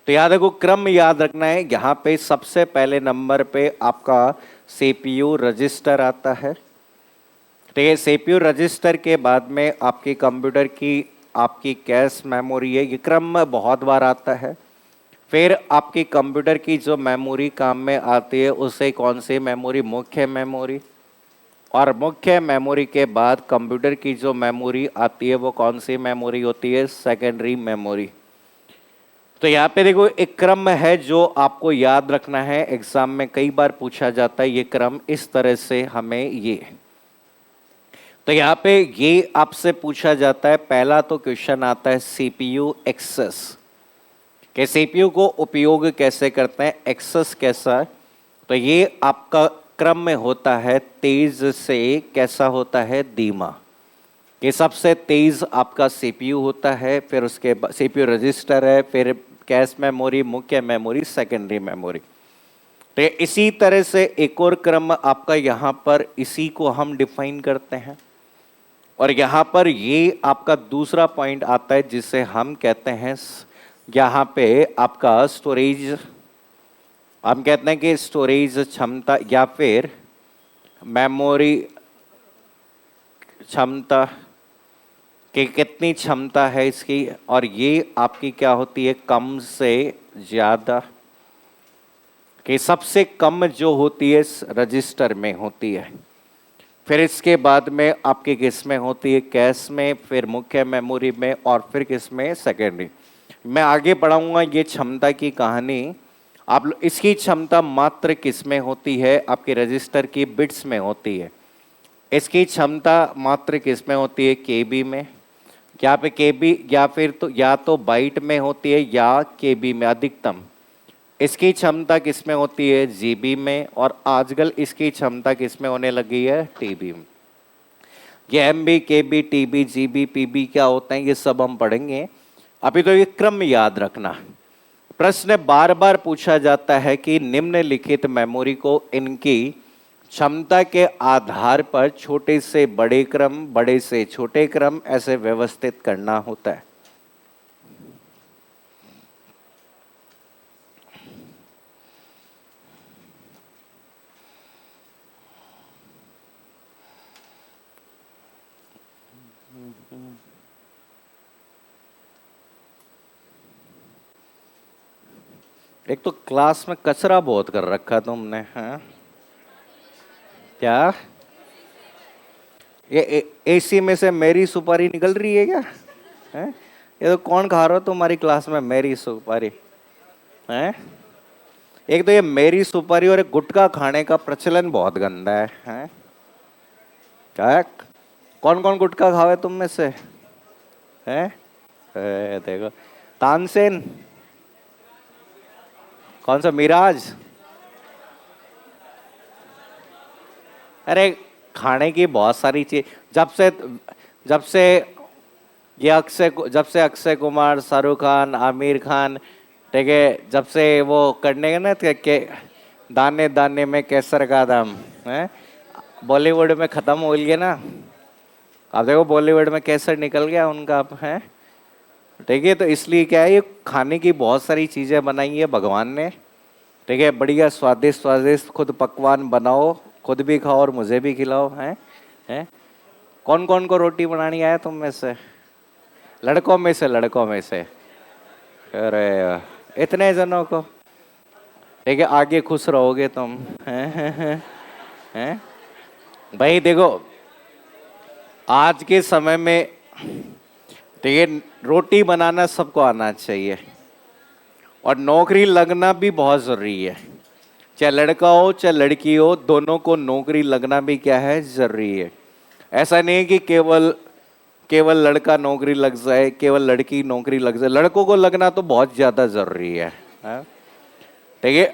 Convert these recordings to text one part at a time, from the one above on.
तो याद रखो, क्रम याद रखना है। यहाँ पे सबसे पहले नंबर पे आपका सीपीयू रजिस्टर आता है। तो ये सीपीयू रजिस्टर के बाद में आपकी कंप्यूटर की आपकी कैश मेमोरी है, ये क्रम में बहुत बार आता है। फिर आपकी कंप्यूटर की जो मेमोरी काम में आती है उसे कौन सी मेमोरी, मुख्य मेमोरी। और मुख्य मेमोरी के बाद कंप्यूटर की जो मेमोरी आती है वो कौन सी मेमोरी होती है, सेकेंडरी मेमोरी। तो यहाँ पे देखो एक क्रम है जो आपको याद रखना है, एग्जाम में कई बार पूछा जाता है ये क्रम, इस तरह से हमें ये। तो यहाँ पे ये आपसे पूछा जाता है, पहला तो क्वेश्चन आता है सीपीयू एक्सेस, कि सीपीयू को उपयोग कैसे करते हैं, एक्सेस कैसा है। तो ये आपका क्रम में होता है तेज से कैसा होता है, धीमा। ये सबसे तेज आपका सीपीयू होता है, फिर उसके बाद सीपीयू रजिस्टर है, फिर कैश मेमोरी, मुख्य मेमोरी, सेकेंडरी मेमोरी। तो इसी तरह से एक और क्रम आपका यहाँ पर, इसी को हम डिफाइन करते हैं। और यहाँ पर ये आपका दूसरा पॉइंट आता है जिसे हम कहते हैं, यहाँ पे आपका स्टोरेज, हम कहते हैं कि स्टोरेज क्षमता या फिर मेमोरी क्षमता, कि कितनी क्षमता है इसकी। और ये आपकी क्या होती है, कम से ज़्यादा, कि सबसे कम जो होती है रजिस्टर में होती है। फिर इसके बाद में आपकी किस में होती है, कैश में, फिर मुख्य मेमोरी में, और फिर किस में, सेकेंडरी। मैं आगे बढ़ाऊंगा ये क्षमता की कहानी। आप इसकी क्षमता मात्र किस में होती है, आपके रजिस्टर की बिट्स में होती है। इसकी क्षमता मात्र किस में होती है, केबी में। यहाँ पे केबी या फिर तो या तो बाइट में होती है या केबी में अधिकतम। इसकी क्षमता किस में होती है, जीबी में। और आजकल इसकी क्षमता किस में होने लगी है, टीबी में। ये एमबी, केबी, टीबी, जीबी, पीबी क्या होते हैं ये सब हम पढ़ेंगे। अभी तो ये क्रम याद रखना। प्रश्न बार बार पूछा जाता है कि निम्नलिखित मेमोरी को इनकी क्षमता के आधार पर छोटे से बड़े क्रम, बड़े से छोटे क्रम ऐसे व्यवस्थित करना होता है। एक तो क्लास में कचरा बहुत कर रखा तुमने, हाँ क्या? ये एसी में से मेरी सुपारी निकल रही है क्या? है? ये तो कौन खा रहा हो तुम्हारी क्लास में मेरी सुपारी? है? एक तो ये मेरी सुपारी और एक गुटखा खाने का प्रचलन बहुत गंदा है? क्या? कौन कौन गुटखा खावे तुम में से? है? देखो, तानसेन, कौन सा, मिराज? अरे खाने की बहुत सारी चीज, जब से अक्षय कुमार, शाहरुख खान, आमिर खान, ठीक है, जब से वो करने के ना के दाने दाने में केसर का दाम है, बॉलीवुड में खत्म हो गया ना। अब देखो बॉलीवुड में केसर निकल गया उनका, है ठीक है। तो इसलिए क्या है, ये खाने की बहुत सारी चीजें बनाई है भगवान ने, ठीक है। बढ़िया स्वादिष्ट स्वादिष्ट खुद पकवान बनाओ, खुद भी खाओ और मुझे भी खिलाओ, हैं? कौन कौन को रोटी बनानी आया तुम में से? लड़कों में से अरे इतने जनों को, ठीक है, आगे खुश रहोगे तुम, हैं? भाई देखो आज के समय में, ठीक है, रोटी बनाना सबको आना चाहिए और नौकरी लगना भी बहुत जरूरी है। चाहे लड़का हो चाहे लड़की हो, दोनों को नौकरी लगना भी क्या है, जरूरी है। ऐसा नहीं है कि केवल लड़का नौकरी लग जाए, केवल लड़की नौकरी लग जाए। लड़कों को लगना तो बहुत ज्यादा जरूरी है, ठीक है,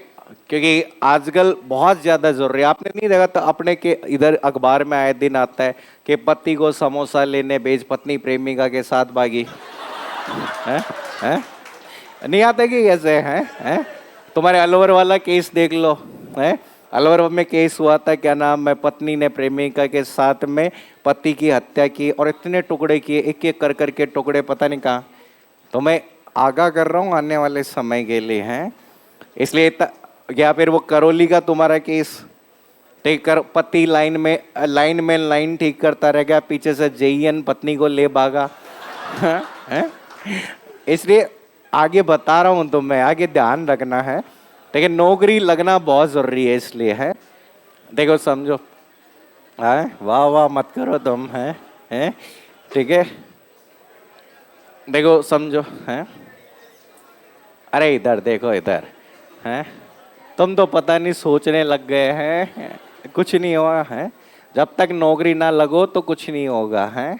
क्योंकि आजकल बहुत ज्यादा जरूरी है। आपने नहीं देखा तो अपने के इधर अखबार में आए दिन आता है कि पति को समोसा लेने भेज पत्नी प्रेमिका के साथ भागी, है? नहीं आता कि कैसे है? तुम्हारे अलवर वाला केस देख लो, है? अलवर में केस हुआ था, क्या नाम है, पत्नी ने प्रेमिका के साथ में पति की हत्या की और इतने टुकड़े किए, एक एक कर करके टुकड़े, पता नहीं कहाँ। तो मैं आगाह कर रहा हूँ आने वाले समय के लिए हैं, इसलिए या फिर वो करौली का तुम्हारा केस ठीक कर, पति लाइन ठीक करता रह गया, पीछे से जेईएन पत्नी को ले भागा। हैं? इसलिए आगे बता रहा हूँ तुम्हें, आगे ध्यान रखना है। लेकिन नौकरी लगना बहुत जरूरी है, इसलिए है। देखो समझो, है वाह वाह मत करो तुम, हैं ठीक है। देखो समझो, हैं अरे इधर देखो इधर, हैं तुम तो पता नहीं सोचने लग गए हैं, कुछ नहीं हुआ है। जब तक नौकरी ना लगो तो कुछ नहीं होगा, है।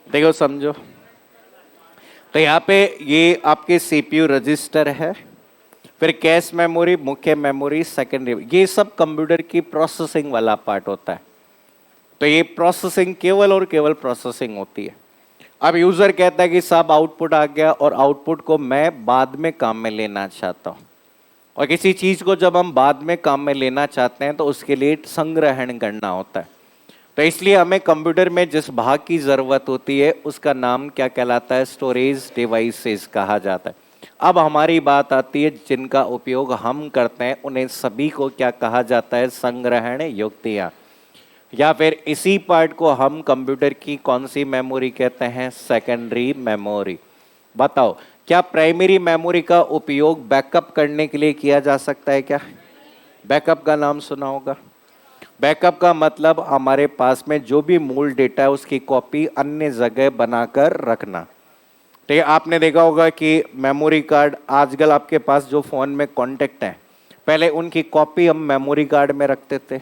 देखो समझो, तो यहाँ पे ये आपके सीपीयू रजिस्टर है, फिर कैश मेमोरी, मुख्य मेमोरी, सेकेंडरी, ये सब कंप्यूटर की प्रोसेसिंग वाला पार्ट होता है। तो ये प्रोसेसिंग केवल और केवल प्रोसेसिंग होती है। अब यूजर कहता है कि सब आउटपुट आ गया और आउटपुट को मैं बाद में काम में लेना चाहता हूँ। और किसी चीज को जब हम बाद में काम में लेना चाहते हैं तो उसके लिए संग्रहण करना होता है। तो इसलिए हमें कंप्यूटर में जिस भाग की जरूरत होती है उसका नाम क्या कहलाता है? स्टोरेज डिवाइसेस कहा जाता है। अब हमारी बात आती है जिनका उपयोग हम करते हैं उन्हें सभी को क्या कहा जाता है? संग्रहण युक्तियां। या फिर इसी पार्ट को हम कंप्यूटर की कौन सी मेमोरी कहते हैं? Secondary memory. बताओ, क्या प्राइमरी मेमोरी का उपयोग बैकअप करने के लिए किया जा सकता है क्या? बैकअप का नाम सुना होगा। बैकअप का मतलब हमारे पास में जो भी मूल डेटा है उसकी कॉपी अन्य जगह बनाकर रखना। ठीक है, आपने देखा होगा कि मेमोरी कार्ड आजकल आपके पास जो फोन में कॉन्टेक्ट हैं, पहले उनकी कॉपी हम मेमोरी कार्ड में रखते थे,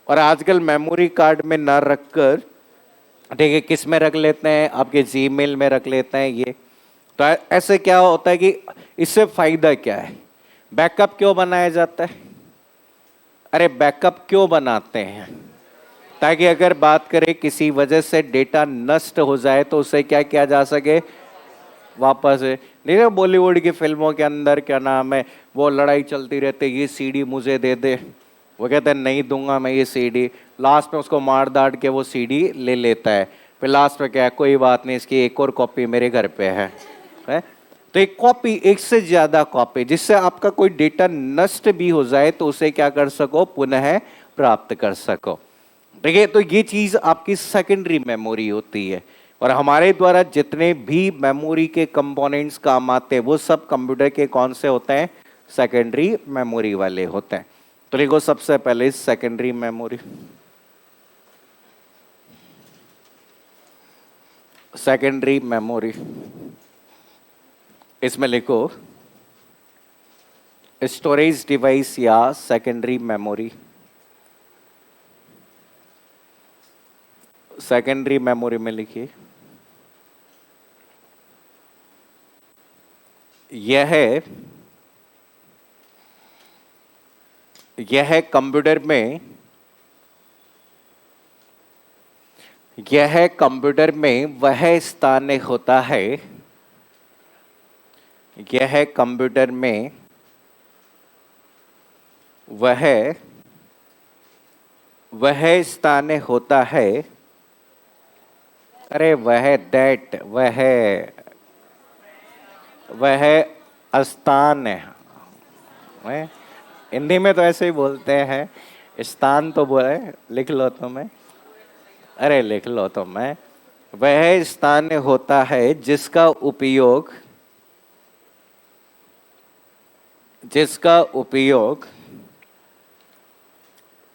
और आजकल मेमोरी कार्ड में ना रखकर ठीक है किस में रख लेते हैं? आपके जीमेल में रख लेते हैं। ये तो ऐसे क्या होता है कि इससे फायदा क्या है? बैकअप क्यों बनाया जाता है? अरे बैकअप क्यों बनाते हैं? ताकि अगर बात करें किसी वजह से डेटा नष्ट हो जाए तो उसे क्या किया जा सके? वापस है। नहीं, बॉलीवुड की फिल्मों के अंदर क्या नाम है, वो लड़ाई चलती रहती है, ये सीडी मुझे दे दे, वो कहते हैं नहीं दूंगा मैं ये सीडी, लास्ट में उसको मार दाट के वो सीडी ले लेता है। फिर लास्ट में क्या है, कोई बात नहीं इसकी एक और कॉपी मेरे घर पे है। तो एक कॉपी, एक से ज्यादा कॉपी, जिससे आपका कोई डेटा नष्ट भी हो जाए तो उसे क्या कर सको? पुनः प्राप्त कर सको। ठीक है, तो ये चीज आपकी सेकेंडरी मेमोरी होती है। और हमारे द्वारा जितने भी मेमोरी के कंपोनेंट्स काम आते हैं वो सब कंप्यूटर के कौन से होते हैं? सेकेंडरी मेमोरी वाले होते हैं। तो देखो सबसे पहले सेकेंडरी मेमोरी, सेकेंडरी मेमोरी, इसमें लिखो स्टोरेज डिवाइस या सेकेंडरी मेमोरी। सेकेंडरी मेमोरी में लिखिए यह कंप्यूटर में वह स्थान होता है, यह कंप्यूटर में वह स्थान होता है। अरे वह स्थान है। हिंदी में तो ऐसे ही बोलते हैं, स्थान तो बोले, लिख लो तुम्हें, अरे लिख लो तुम्हें। वह स्थान होता है जिसका उपयोग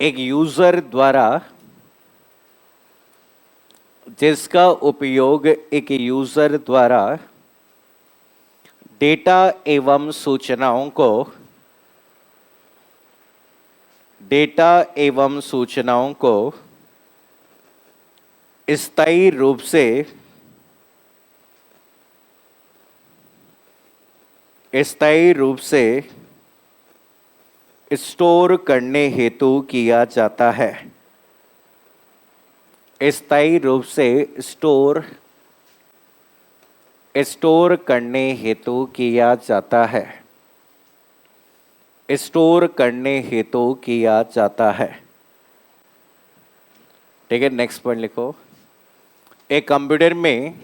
एक यूजर द्वारा डेटा एवं सूचनाओं को स्थायी रूप से स्टोर करने हेतु किया जाता है। स्थायी रूप से स्टोर करने हेतु किया जाता है। स्टोर करने हेतु किया जाता है। ठीक है, नेक्स्ट पॉइंट लिखो। एक कंप्यूटर में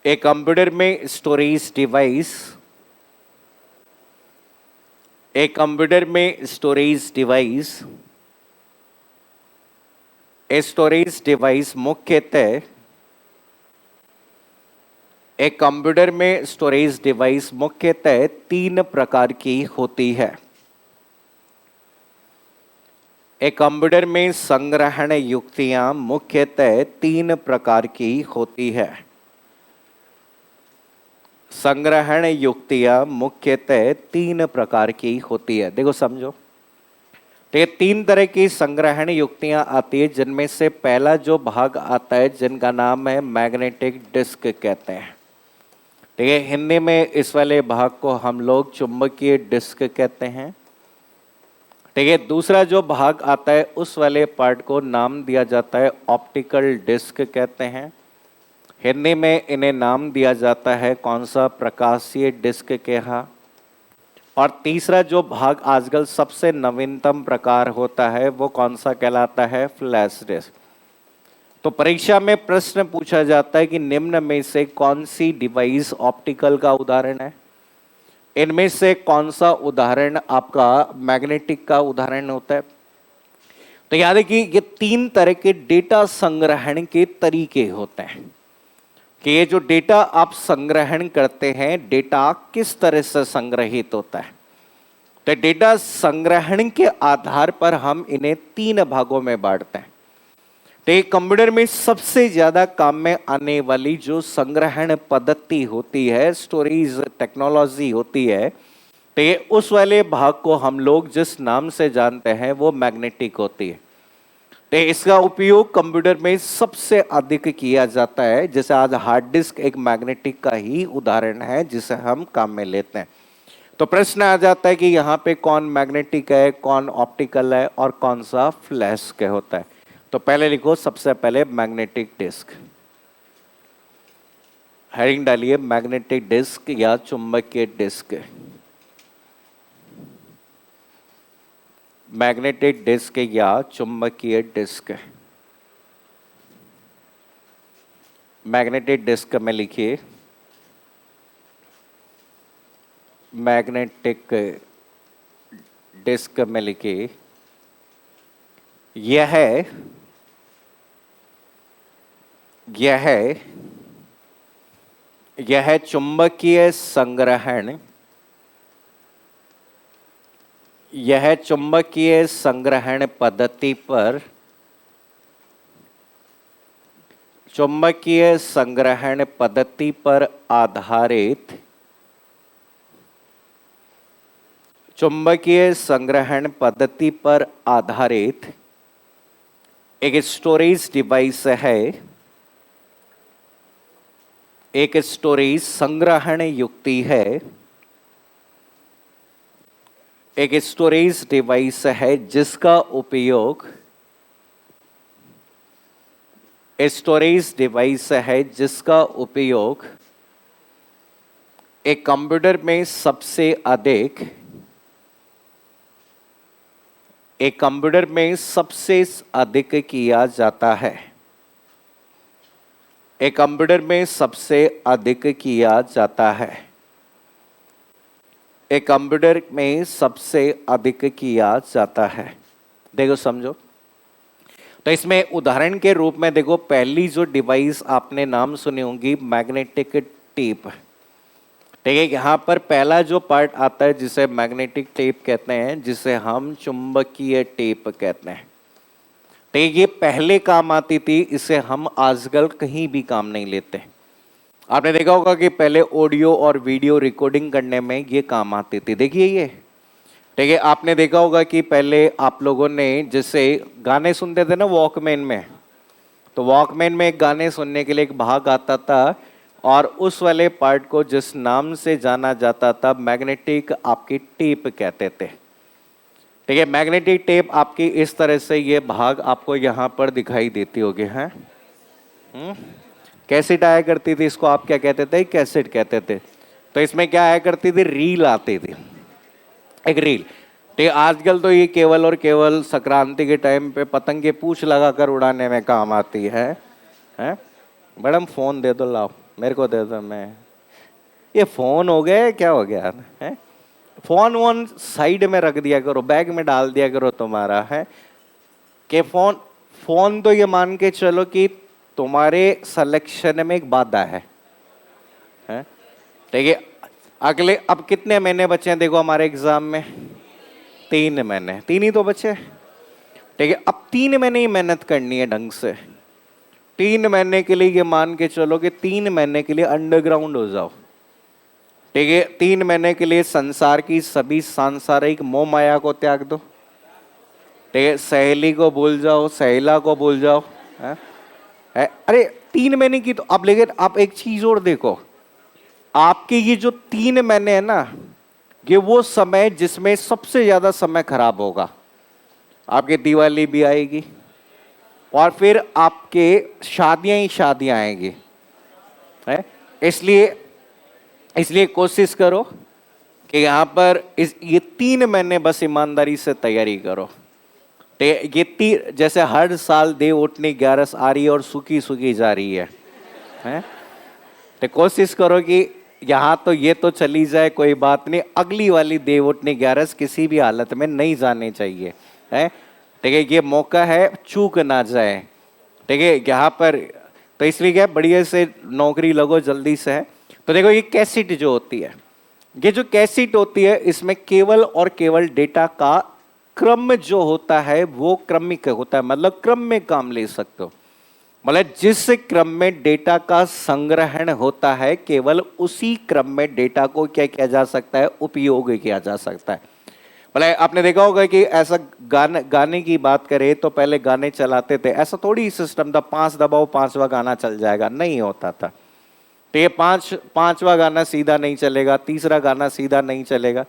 एक कंप्यूटर में स्टोरेज डिवाइस, एक कंप्यूटर में स्टोरेज डिवाइस, स्टोरेज डिवाइस मुख्यतः, एक कंप्यूटर में स्टोरेज डिवाइस मुख्यतः 3 प्रकार की होती है। एक कंप्यूटर में संग्रहण युक्तियां मुख्यतः 3 प्रकार की होती है। संग्रहण युक्तियां मुख्यतः 3 प्रकार की होती है। देखो समझो, तो ये 3 तरह की संग्रहण युक्तियां आती है, जिनमें से पहला जो भाग आता है जिनका नाम है मैग्नेटिक डिस्क कहते हैं। ठीक है, हिंदी में इस वाले भाग को हम लोग चुंबकीय डिस्क कहते हैं। ठीक है, दूसरा जो भाग आता है उस वाले पार्ट को नाम दिया जाता है ऑप्टिकल डिस्क कहते हैं। हिंदी में इन्हें नाम दिया जाता है कौन सा, प्रकाशीय डिस्क कहा। और तीसरा जो भाग आजकल सबसे नवीनतम प्रकार होता है वो कौन सा कहलाता है, फ्लैश डिस्क। तो परीक्षा में प्रश्न पूछा जाता है कि निम्न में से कौन सी डिवाइस ऑप्टिकल का उदाहरण है, इनमें से कौन सा उदाहरण आपका मैग्नेटिक का उदाहरण होता है। तो याद है कि ये 3 तरह के डेटा संग्रहण के तरीके होते हैं कि ये जो डेटा आप संग्रहण करते हैं, डेटा किस तरह से संग्रहित होता है। तो डेटा संग्रहण के आधार पर हम इन्हें 3 भागों में बांटते हैं। तो एक कंप्यूटर में सबसे ज्यादा काम में आने वाली जो संग्रहण पद्धति होती है, स्टोरेज टेक्नोलॉजी होती है, तो ये उस वाले भाग को हम लोग जिस नाम से जानते हैं वो मैग्नेटिक होती है। तो इसका उपयोग कंप्यूटर में सबसे अधिक किया जाता है। जैसे आज हार्ड डिस्क एक मैग्नेटिक का ही उदाहरण है जिसे हम काम में लेते हैं। तो प्रश्न आ जाता है कि यहाँ पे कौन मैग्नेटिक है, कौन ऑप्टिकल है और कौन सा फ्लैश के होता है। तो पहले लिखो, सबसे पहले मैग्नेटिक डिस्क, हेडिंग डालिए मैग्नेटिक डिस्क या चुंबकीय डिस्क। मैग्नेटिक डिस्क या चुंबकीय डिस्क। मैग्नेटिक डिस्क में लिखिए मैग्नेटिक डिस्क में लिखिए यह चुंबकीय संग्रहण, यह चुंबकीय संग्रहण पद्धति पर, चुंबकीय संग्रहण पद्धति पर आधारित, चुंबकीय संग्रहण पद्धति पर आधारित एक स्टोरेज डिवाइस है, एक स्टोरेज संग्रहण युक्ति है, एक स्टोरेज डिवाइस है जिसका उपयोग, स्टोरेज डिवाइस है जिसका उपयोग एक कंप्यूटर में सबसे अधिक, एक कंप्यूटर में सबसे अधिक किया जाता है, एक कंप्यूटर में सबसे अधिक किया जाता है, एक कंप्यूटर में सबसे अधिक किया जाता है। देखो समझो, तो इसमें उदाहरण के रूप में देखो, पहली जो डिवाइस आपने नाम सुनी होंगी मैग्नेटिक टेप। ठीक है, यहाँ पर पहला जो पार्ट आता है जिसे मैग्नेटिक टेप कहते हैं, जिसे हम चुंबकीय टेप कहते हैं। तो ये पहले काम आती थी, इसे हम आजकल कहीं भी काम नहीं लेते। आपने देखा होगा कि पहले ऑडियो और वीडियो रिकॉर्डिंग करने में ये काम आती थी। देखिए ये, ठीक है, आपने देखा होगा कि पहले आप लोगों ने जैसे गाने सुनते थे ना वॉकमैन में, तो वॉकमैन में एक गाने सुनने के लिए एक भाग आता था और उस वाले पार्ट को जिस नाम से जाना जाता था मैग्नेटिक आपकी टेप कहते थे। ठीक है, मैग्नेटिक टेप आपकी इस तरह से ये भाग आपको यहाँ पर दिखाई देती होगी है। कैसेट आया करती थी, इसको आप क्या कहते थे, कैसेट कहते थे। तो इसमें क्या आया करती थी, रील आती थी, एक रील। ठीक है, आजकल तो ये केवल और केवल संक्रांति के टाइम पे पतंग के पूंछ लगाकर उड़ाने में काम आती है। मैडम फोन दे दो, लाओ मेरे को दे दो, मैं ये फोन हो गया क्या हो गया है? फोन वोन साइड में रख दिया करो, बैग में डाल दिया करो तुम्हारा है कि फोन फोन तो ये मान के चलो कि तुम्हारे सिलेक्शन में एक बाधा है? ठीक है। अगले अब कितने महीने बचे हैं देखो हमारे एग्जाम में? 3 महीने, 3 ही तो बचे। ठीक है, अब 3 महीने ही मेहनत करनी है ढंग से। 3 महीने के लिए ये मान के चलो कि 3 महीने के लिए अंडरग्राउंड हो जाओ। ठीक है, 3 महीने के लिए संसार की सभी सांसारिक मोह माया को त्याग दो। ठीक है, सहेली को भूल जाओ, सहेला को भूल जाओ। अरे 3 महीने की तो अब, लेकिन आप एक चीज और देखो, आपके ये जो 3 महीने है ना, ये वो समय जिसमें सबसे ज्यादा समय खराब होगा। आपकी दिवाली भी आएगी और फिर आपके शादियां ही शादियां आएंगी है। इसलिए कोशिश करो कि यहाँ पर ये 3 महीने बस ईमानदारी से तैयारी करो। ये जैसे हर साल देव उठनी 11 आ रही है और सूखी सूखी जा रही है? तो कोशिश करो कि यहाँ तो ये तो चली जाए, कोई बात नहीं, अगली वाली देव उठनी 11 किसी भी हालत में नहीं जानी चाहिए है। ठीक है, ये मौका है, चूक ना जाए। ठीक है, यहाँ पर तो इसलिए क्या बढ़िया से नौकरी लगो जल्दी से है। तो देखो ये कैसेट जो होती है, ये जो कैसेट होती है, इसमें केवल और केवल डेटा का क्रम जो होता है वो क्रमिक होता है, मतलब क्रम में काम ले सकते हो। मतलब जिस क्रम में डेटा का संग्रहण होता है, केवल उसी क्रम में डेटा को क्या किया जा सकता है, उपयोग किया जा सकता है। मतलब आपने देखा होगा कि ऐसा गाने की बात करें तो पहले गाने चलाते थे, ऐसा थोड़ी सिस्टम था 5 दबाओ 5वां गाना चल जाएगा, नहीं होता था। तो ये 5वां गाना सीधा नहीं चलेगा, तीसरा गाना सीधा नहीं चलेगा।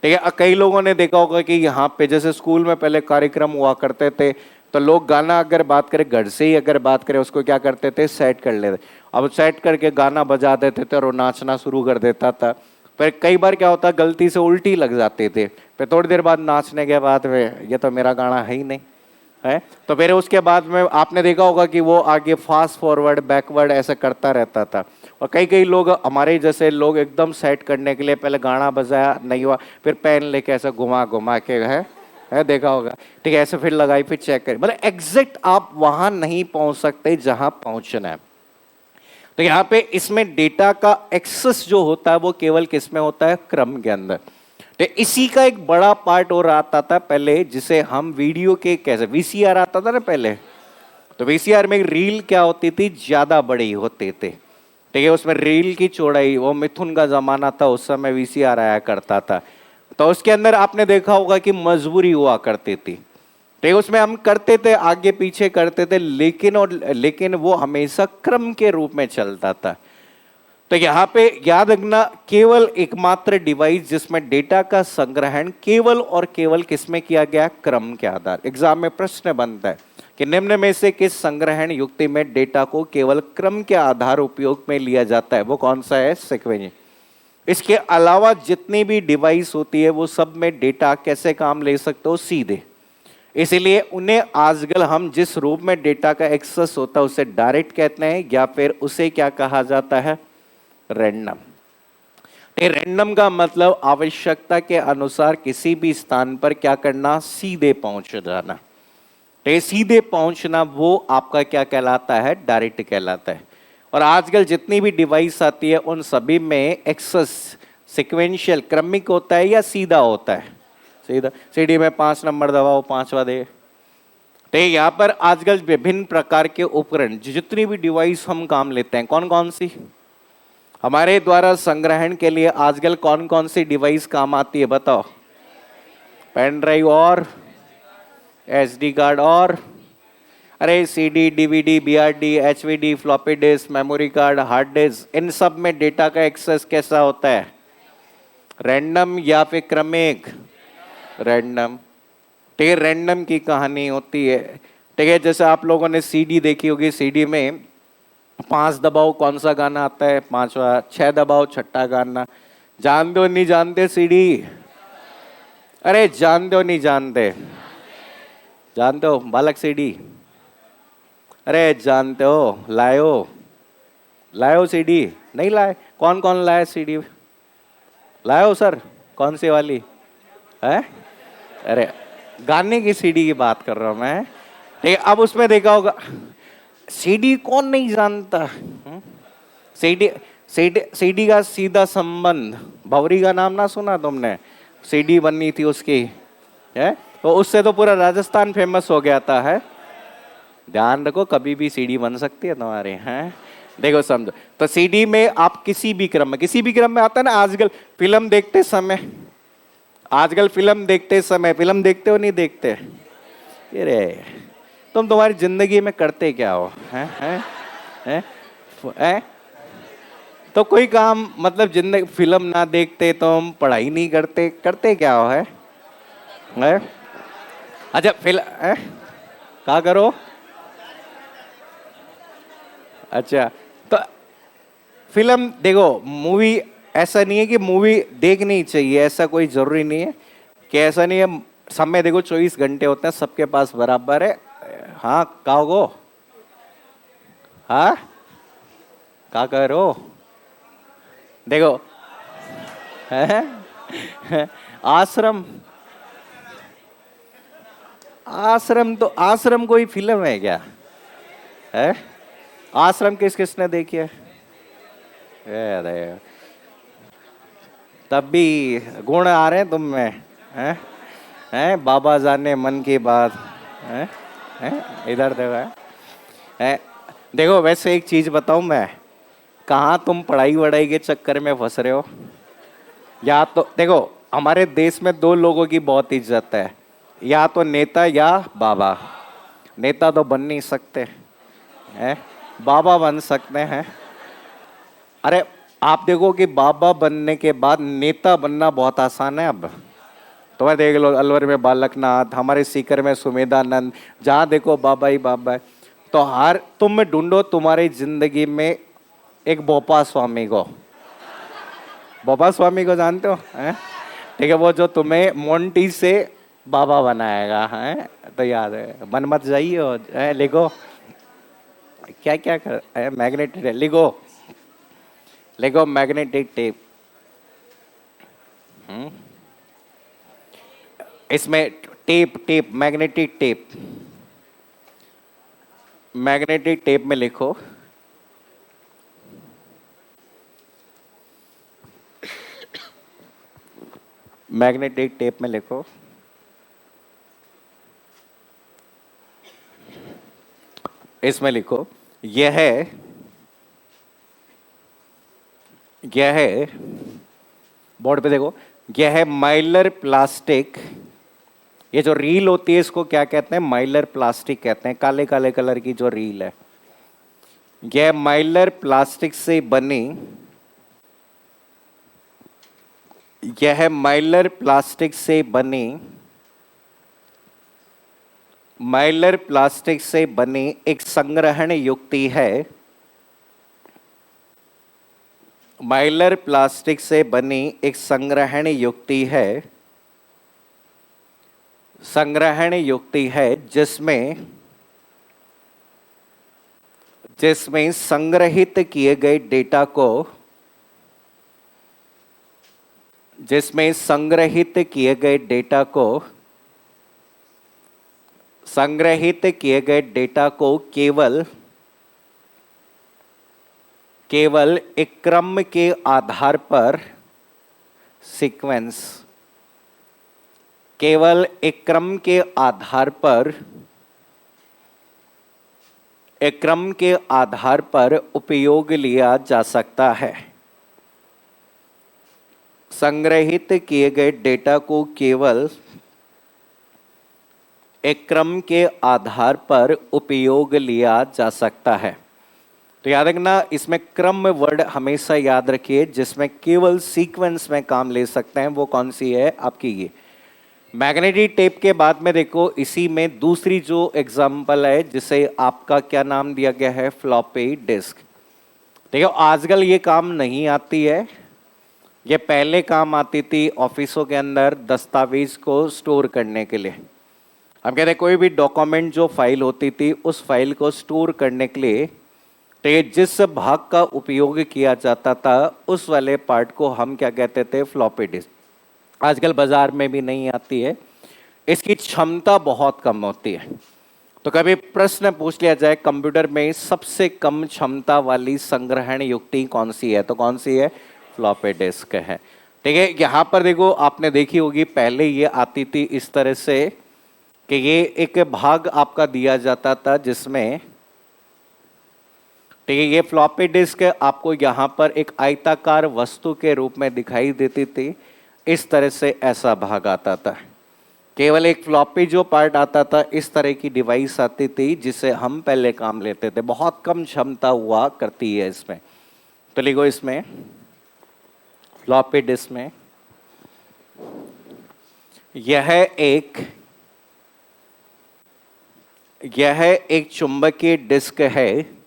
ठीक है, कई लोगों ने देखा होगा कि यहाँ पे जैसे स्कूल में पहले कार्यक्रम हुआ करते थे, तो लोग गाना अगर बात करें, घर से ही अगर बात करें, उसको क्या करते थे, सेट कर लेते। अब सेट करके गाना बजा देते थे और वो नाचना शुरू कर देता था। फिर कई बार क्या होता, गलती से उल्टी लग जाते थे, फिर थोड़ी देर बाद नाचने के बाद में ये तो मेरा गाना है ही नहीं है। तो फिर उसके बाद में आपने देखा होगा कि वो आगे फास्ट फॉरवर्ड बैकवर्ड ऐसा करता रहता था। और कई लोग, हमारे जैसे लोग, एकदम सेट करने के लिए पहले गाना बजाया, नहीं हुआ, फिर पेन लेके ऐसा घुमा घुमा के है देखा होगा। ठीक है, ऐसे फिर लगाई, फिर चेक करें, मतलब एग्जैक्ट आप वहां नहीं पहुंच सकते जहां पहुंचना है। तो यहाँ पे इसमें डेटा का एक्सेस जो होता है वो केवल किस में होता है, क्रम के अंदर। तो इसी का एक बड़ा पार्ट और आता था पहले, जिसे हम वीडियो के कैसे, वीसीआर आता था ना पहले। तो वीसीआर में रील क्या होती थी, ज्यादा बड़ी होते थे। ठीक है, उसमें रील की चौड़ाई, वो मिथुन का जमाना था, उस समय वीसीआर आया करता था। तो उसके अंदर आपने देखा होगा कि मजबूरी हुआ करती थी। ठीक है, उसमें हम करते थे, आगे पीछे करते थे, लेकिन वो हमेशा क्रम के रूप में चलता था। तो यहाँ पे याद रखना, केवल एकमात्र डिवाइस जिसमें डेटा का संग्रहण केवल और केवल किसमें किया गया, क्रम के आधार। एग्जाम में प्रश्न बनता है कि निम्न में से किस संग्रहण युक्ति में डेटा को केवल क्रम के आधार उपयोग में लिया जाता है, वो कौन सा है, सीक्वेंस। इसके अलावा जितनी भी डिवाइस होती है वो सब में डेटा कैसे काम ले सकते हो, सीधे। इसीलिए उन्हें आजकल हम जिस रूप में डेटा का एक्सेस होता है उसे डायरेक्ट कहते हैं, या फिर उसे क्या कहा जाता है, रैंडम। रैंडम का मतलब आवश्यकता के अनुसार किसी भी स्थान पर क्या करना, सीधे पहुंच जाना। सीधे पहुंचना वो आपका क्या कहलाता है, डायरेक्ट कहलाता है। और आजकल जितनी भी डिवाइस आती है उन सभी में एक्सेस सीक्वेंशियल क्रमिक होता है या सीधा होता है, सीधा। सीडी में 5 नंबर दबाओ 5वां दे। तो यहाँ पर आजकल विभिन्न प्रकार के उपकरण, जितनी भी डिवाइस हम काम लेते हैं, कौन कौन सी हमारे द्वारा संग्रहण के लिए आजकल कौन कौन सी डिवाइस काम आती है, बताओ। पेन ड्राइव और एसडी कार्ड और अरे CD, DVD, BRD, HVD, floppy disk, memory card, hard disk, इन सब में डेटा का एक्सेस कैसा होता है, रैंडम या फिर क्रमिक, रैंडम। ठीक है, रैंडम की कहानी होती है। ठीक है, जैसे आप लोगों ने सीडी देखी होगी, सीडी में 5 दबाओ कौन सा गाना आता है, 5वां, 6 दबाओ 6ठा गाना। जानते हो नहीं जानते सीडी, अरे जानते हो नहीं जानते, जानते हो बालक सीडी, अरे जानते हो, लायो लाए हो सीडी? नहीं लाए? कौन कौन लाए सीडी? लाए हो सर? कौन सी वाली है? अरे गाने की सीडी की बात कर रहा हूं मैं। ठीक है, अब उसमें देखा होगा सीडी कौन नहीं जानता। सीडी सीडी सीडी का सीधा संबंध, भवरी का नाम ना सुना तुमने? सीडी बननी थी उसकी, है तो उससे तो पूरा राजस्थान फेमस हो गया था। है, ध्यान रखो कभी भी सीडी बन सकती है तुम्हारे। हैं, देखो समझो, तो सीडी में आप किसी भी क्रम में आता है ना। आजकल फिल्म देखते समय, फिल्म देखते हो नहीं देखते? अरे तुम तुम्हारी जिंदगी में करते क्या हो? हैं? तो कोई काम मतलब जिंदगी, फिल्म ना देखते तुम, पढ़ाई नहीं करते, करते क्या हो? है? अच्छा फिल्म क्या करो? अच्छा, तो फिल्म देखो, मूवी ऐसा नहीं है कि मूवी देखनी चाहिए, ऐसा कोई जरूरी नहीं है कि ऐसा नहीं है। समय देखो 24 घंटे होते हैं, सबके पास बराबर है। हाँ कहो, हाँ क्या करो? देखो है? आश्रम, आश्रम कोई फिल्म है क्या? है? आश्रम किसने देखी है? अरे तब भी गुण आ रहे हैं तुम में। हैं? बाबा जाने मन की बात। इधर देखो। है? देखो वैसे एक चीज बताऊं मैं, कहाँ तुम पढ़ाई वढ़ाई के चक्कर में फंस रहे हो? या तो देखो, हमारे देश में दो लोगों की बहुत इज्जत है, या तो नेता या बाबा। नेता तो बन नहीं सकते हैं, बाबा बन सकते हैं। अरे आप देखो कि बाबा बनने के बाद नेता बनना बहुत आसान है। अब तो मैं देख लो, अलवर में बालकनाथ, हमारे सीकर में सुमेधानंद, जहाँ देखो बाबा ही बाबा है। तो हर तुम ढूंढो तुम्हारी जिंदगी में एक बोपा स्वामी को। बोपा स्वामी को जानते हो? ठीक है, वो जो तुम्हें मोंटी से बाबा बनाएगा। है तो याद है, मन मत जाइए। लिखो क्या क्या कर, मैग्नेटिक, लिखो मैग्नेटिक टेप। इसमें tape magnetic tape, magnetic tape में लिखो मैग्नेटिक टेप में लिखो इसमें लिखो यह बोर्ड पे देखो, यह है माइलर प्लास्टिक। ये जो रील होती है इसको क्या कहते हैं? माइलर प्लास्टिक कहते हैं। काले काले कलर की जो रील है, यह माइलर प्लास्टिक से बनी, यह माइलर प्लास्टिक से बनी, माइलर प्लास्टिक से बनी एक संग्रहण युक्ति है। माइलर प्लास्टिक से बनी एक संग्रहण युक्ति है, संग्रहण युक्ति है जिसमें संग्रहित किए गए डेटा को, जिसमें संग्रहित किए गए डेटा को, संग्रहित किए गए डेटा को केवल एक क्रम के आधार पर, सीक्वेंस, केवल एक क्रम के आधार पर, एक क्रम के आधार पर उपयोग लिया जा सकता है। संग्रहित किए गए डेटा को केवल एक क्रम के आधार पर उपयोग लिया जा सकता है। तो याद रखना, इसमें क्रम वर्ड हमेशा याद रखिए, जिसमें केवल सीक्वेंस में काम ले सकते हैं। वो कौन सी है आपकी? ये मैग्नेटिक टेप के बाद में देखो, इसी में दूसरी जो एग्जांपल है, जिसे आपका क्या नाम दिया गया है? Floppy disk. देखो आजकल ये काम नहीं आती है, ये पहले काम आती थी ऑफिसों के अंदर दस्तावेज को स्टोर करने के लिए। हम कहते हैं कोई भी डॉक्यूमेंट जो फाइल होती थी, उस फाइल को स्टोर करने के लिए, तो ये जिस भाग का उपयोग किया जाता था उस वाले पार्ट को हम क्या कहते थे, फ्लॉपी डिस्क। आजकल बाजार में भी नहीं आती है, इसकी क्षमता बहुत कम होती है। तो कभी प्रश्न पूछ लिया जाए कंप्यूटर में सबसे कम क्षमता वाली संग्रहण युक्ति कौन सी है, तो कौन सी है, फ्लॉपी डिस्क है। ठीक है, यहाँ पर देखो आपने देखी होगी पहले ये आती थी इस तरह से कि ये एक भाग आपका दिया जाता था जिसमें, ठीक है, ये फ्लॉपी डिस्क आपको यहाँ पर एक आयताकार वस्तु के रूप में दिखाई देती थी। इस तरह से ऐसा भाग आता था, केवल एक फ्लॉपी जो पार्ट आता था, इस तरह की डिवाइस आती थी जिसे हम पहले काम लेते थे। बहुत कम क्षमता हुआ करती है इसमें। तो लिखो इसमें फ्लॉपी डिस्क में यह एक चुंबकीय डिस्क है।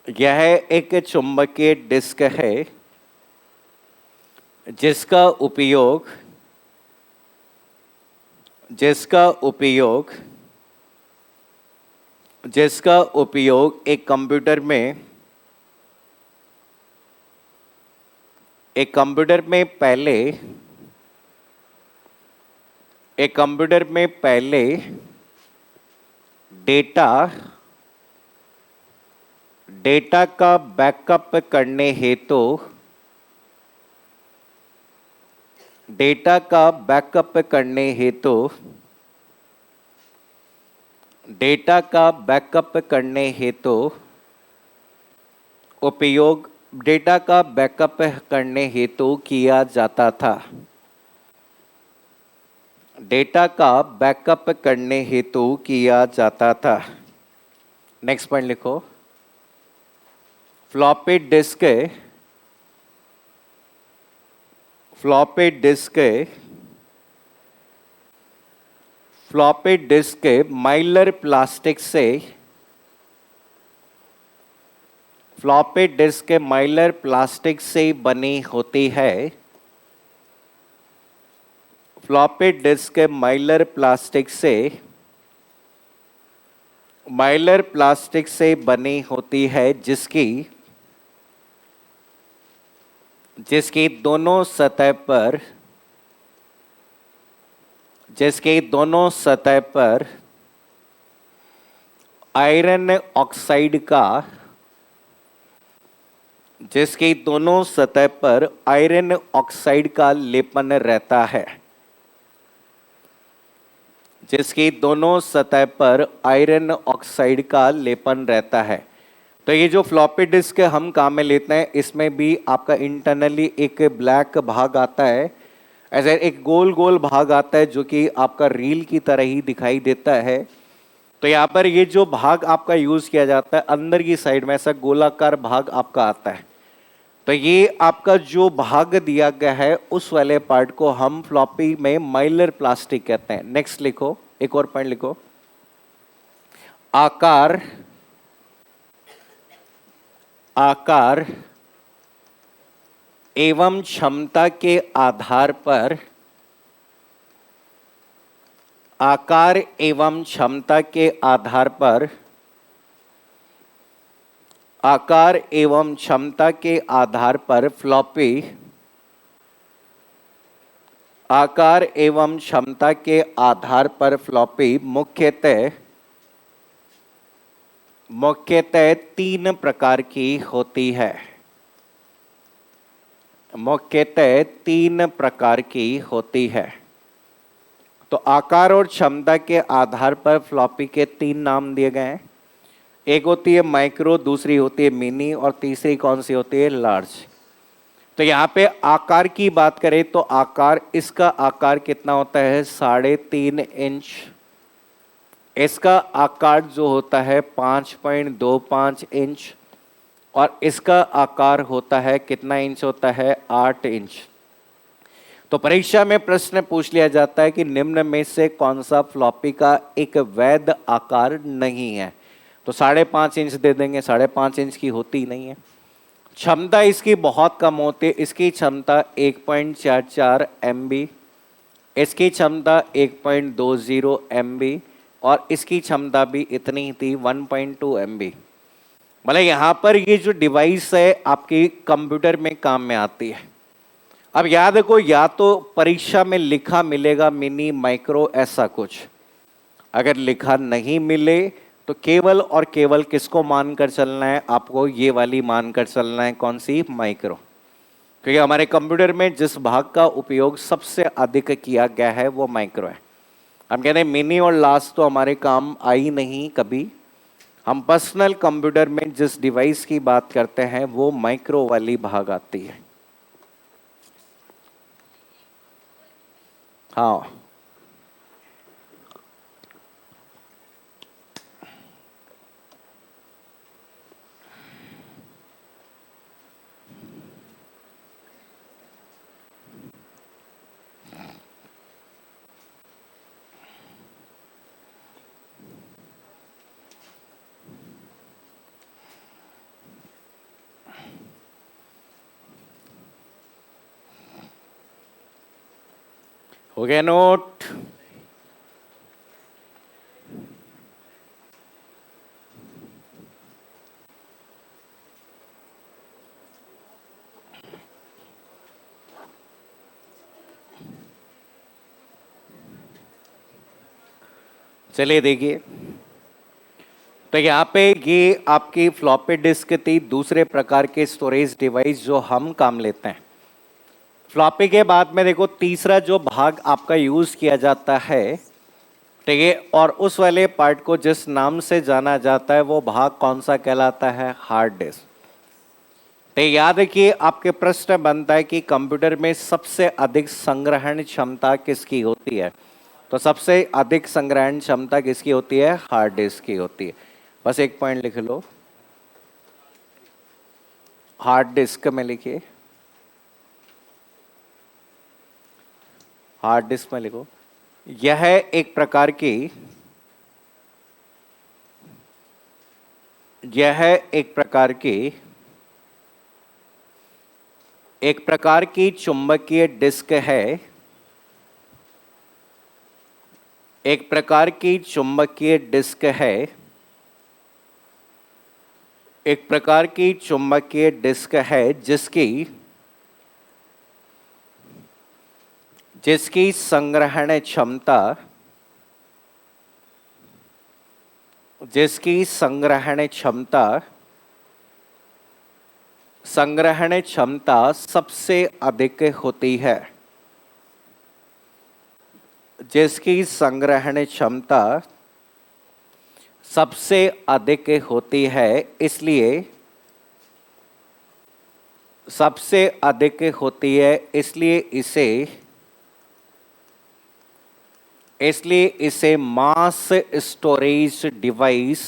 यह एक चुंबकीय डिस्क है जिसका उपयोग एक कंप्यूटर में पहले डेटा का बैकअप करने हेतु किया जाता था। नेक्स्ट पॉइंट लिखो, फ्लॉपी डिस्क माइलर प्लास्टिक से बनी होती है। फ्लॉपी डिस्क माइलर प्लास्टिक से बनी होती है जिसकी दोनों सतह पर आयरन ऑक्साइड का लेपन रहता है। तो ये जो फ्लॉपी डिस्क हम काम में लेते हैं, इसमें भी आपका इंटरनली एक ब्लैक भाग आता है, ऐसे एक गोल गोल भाग आता है जो कि आपका रील की तरह ही दिखाई देता है। तो यहाँ पर ये जो भाग आपका यूज किया जाता है, अंदर की साइड में ऐसा गोलाकार भाग आपका आता है। तो ये आपका जो भाग दिया गया है उस वाले पार्ट को हम फ्लॉपी में माइलर प्लास्टिक कहते हैं। नेक्स्ट लिखो, एक और पॉइंट लिखो, आकार एवं क्षमता के आधार पर फ्लॉपी मुख्यतः तीन प्रकार की होती है। तो आकार और क्षमता के आधार पर फ्लॉपी के तीन नाम दिए गए हैं। एक होती है माइक्रो, दूसरी होती है मिनी और तीसरी कौन सी होती है, लार्ज। तो यहाँ पे आकार की बात करें तो इसका आकार कितना होता है, 3.5 इंच। इसका आकार जो होता है 5.25 इंच और इसका आकार होता है कितना इंच होता है, 8 इंच। तो परीक्षा में प्रश्न पूछ लिया जाता है कि निम्न में से कौन सा फ्लॉपी का एक वैध आकार नहीं है, तो 5.5 इंच दे देंगे। 5.5 इंच की होती नहीं है। क्षमता इसकी बहुत कम होती है, इसकी क्षमता 1.44 MB, इसकी क्षमता 1.20 MB और इसकी क्षमता भी इतनी ही थी 1.2 MB। मतलब यहाँ पर ये जो डिवाइस है आपकी कंप्यूटर में काम में आती है। अब याद रखो, या तो परीक्षा में लिखा मिलेगा मिनी, माइक्रो, ऐसा कुछ। अगर लिखा नहीं मिले तो केवल और केवल किसको मानकर चलना है, आपको ये वाली मानकर चलना है, कौन सी, माइक्रो। क्योंकि हमारे कंप्यूटर में जिस भाग का उपयोग सबसे अधिक किया गया है वो माइक्रो है। हम कहते हैं मिनी और लास्ट तो हमारे काम आई नहीं कभी। हम पर्सनल कंप्यूटर में जिस डिवाइस की बात करते हैं वो माइक्रो वाली भाग आती है। हाँ, हो गया नोट। चलिए देखिए, तो यहाँ पे ये आपकी फ्लॉपी डिस्क थी, दूसरे प्रकार के स्टोरेज डिवाइस जो हम काम लेते हैं। फ्लॉपी के बाद में देखो तीसरा जो भाग आपका यूज किया जाता है, ठीक है, और उस वाले पार्ट को जिस नाम से जाना जाता है वो भाग कौन सा कहलाता है, हार्ड डिस्क। तो याद रखिए, आपके प्रश्न बनता है कि कंप्यूटर में सबसे अधिक संग्रहण क्षमता किसकी होती है, तो सबसे अधिक संग्रहण क्षमता किसकी होती है, हार्ड डिस्क की होती है। बस एक पॉइंट लिख लो, हार्ड डिस्क में लिखिए, हार्ड डिस्क में लिखो। यह एक प्रकार की, यह एक प्रकार की चुंबकीय डिस्क है, एक प्रकार की चुंबकीय डिस्क है, एक प्रकार की चुंबकीय डिस्क है जिसकी संग्रहण क्षमता, संग्रहण क्षमता सबसे अधिक होती है, जिसकी संग्रहण क्षमता सबसे अधिक होती है, इसलिए सबसे अधिक होती है, इसलिए इसे मास स्टोरेज डिवाइस,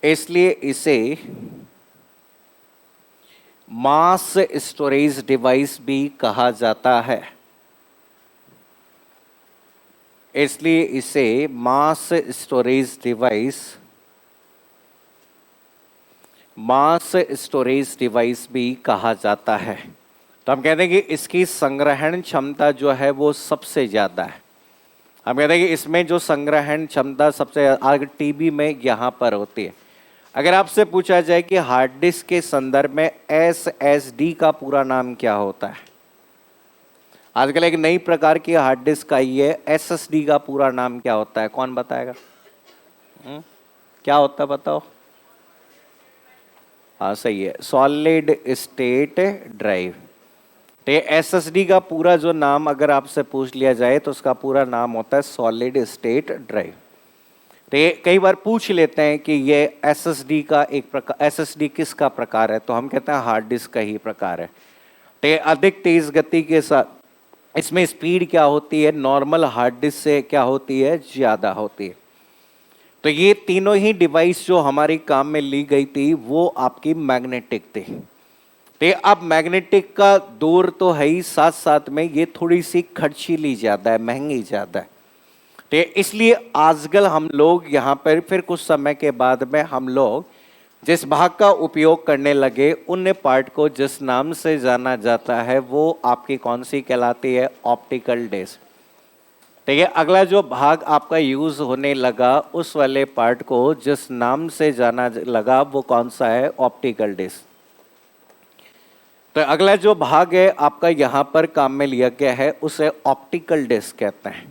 इसलिए इसे मास स्टोरेज डिवाइस भी कहा जाता है, इसलिए इसे मास स्टोरेज डिवाइस भी कहा जाता है। तो हम कहते हैं कि इसकी संग्रहण क्षमता जो है वो सबसे ज़्यादा है। हम कहते हैं कि इसमें जो संग्रहण क्षमता सबसे ज़्यादा टीबी में यहाँ पर होती है। अगर आपसे पूछा जाए कि हार्ड डिस्क के संदर्भ में SSD का पूरा नाम क्या होता है, आजकल एक नई प्रकार की हार्ड डिस्क आई है, SSD का पूरा नाम क्या होता है, कौन बताएगा? क्या होता है बताओ? हाँ सही है, सॉलिड स्टेट ड्राइव। तो SSD का पूरा जो नाम अगर आपसे पूछ लिया जाए तो उसका पूरा नाम होता है सॉलिड स्टेट ड्राइव। तो ये कई बार पूछ लेते हैं कि ये SSD का एक प्रकार, SSD किसका प्रकार है, तो हम कहते हैं हार्ड डिस्क का ही प्रकार है। तो ये अधिक तेज गति के साथ इसमें स्पीड क्या होती है, नॉर्मल हार्ड डिस्क से क्या होती है, ज़्यादा होती है। तो ये तीनों ही डिवाइस जो हमारी काम में ली गई थी वो आपकी मैग्नेटिक थी। तो अब मैग्नेटिक का दौर तो है ही, साथ साथ में ये थोड़ी सी खर्चीली ज़्यादा है, महंगी ज़्यादा है। तो इसलिए आजकल हम लोग यहाँ पर फिर कुछ समय के बाद में हम लोग जिस भाग का उपयोग करने लगे उन पार्ट को जिस नाम से जाना जाता है वो आपकी कौन सी कहलाती है, ऑप्टिकल डिस्क। ठीक है, अगला जो भाग आपका यूज होने लगा उस वाले पार्ट को जिस नाम से जाना लगा वो कौन सा है? Optical disc. तो अगला जो भाग है आपका यहां पर काम में लिया गया है उसे ऑप्टिकल डिस्क कहते हैं।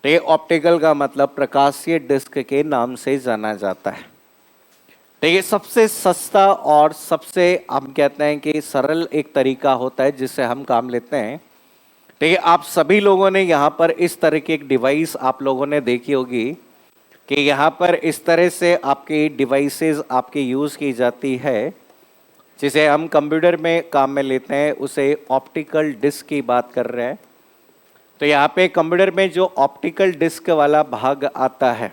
तो ये ऑप्टिकल का मतलब प्रकाशीय डिस्क के नाम से जाना जाता है। तो ये सबसे सस्ता और सबसे हम कहते हैं कि सरल एक तरीका होता है जिससे हम काम लेते हैं। तो ये आप सभी लोगों ने यहाँ पर इस तरह की एक डिवाइस आप लोगों ने देखी होगी कि यहाँ पर इस तरह से आपकी डिवाइसेस आपकी यूज की जाती है जिसे हम कंप्यूटर में काम में लेते हैं, उसे ऑप्टिकल डिस्क की बात कर रहे हैं। तो यहाँ पे कंप्यूटर में जो ऑप्टिकल डिस्क वाला भाग आता है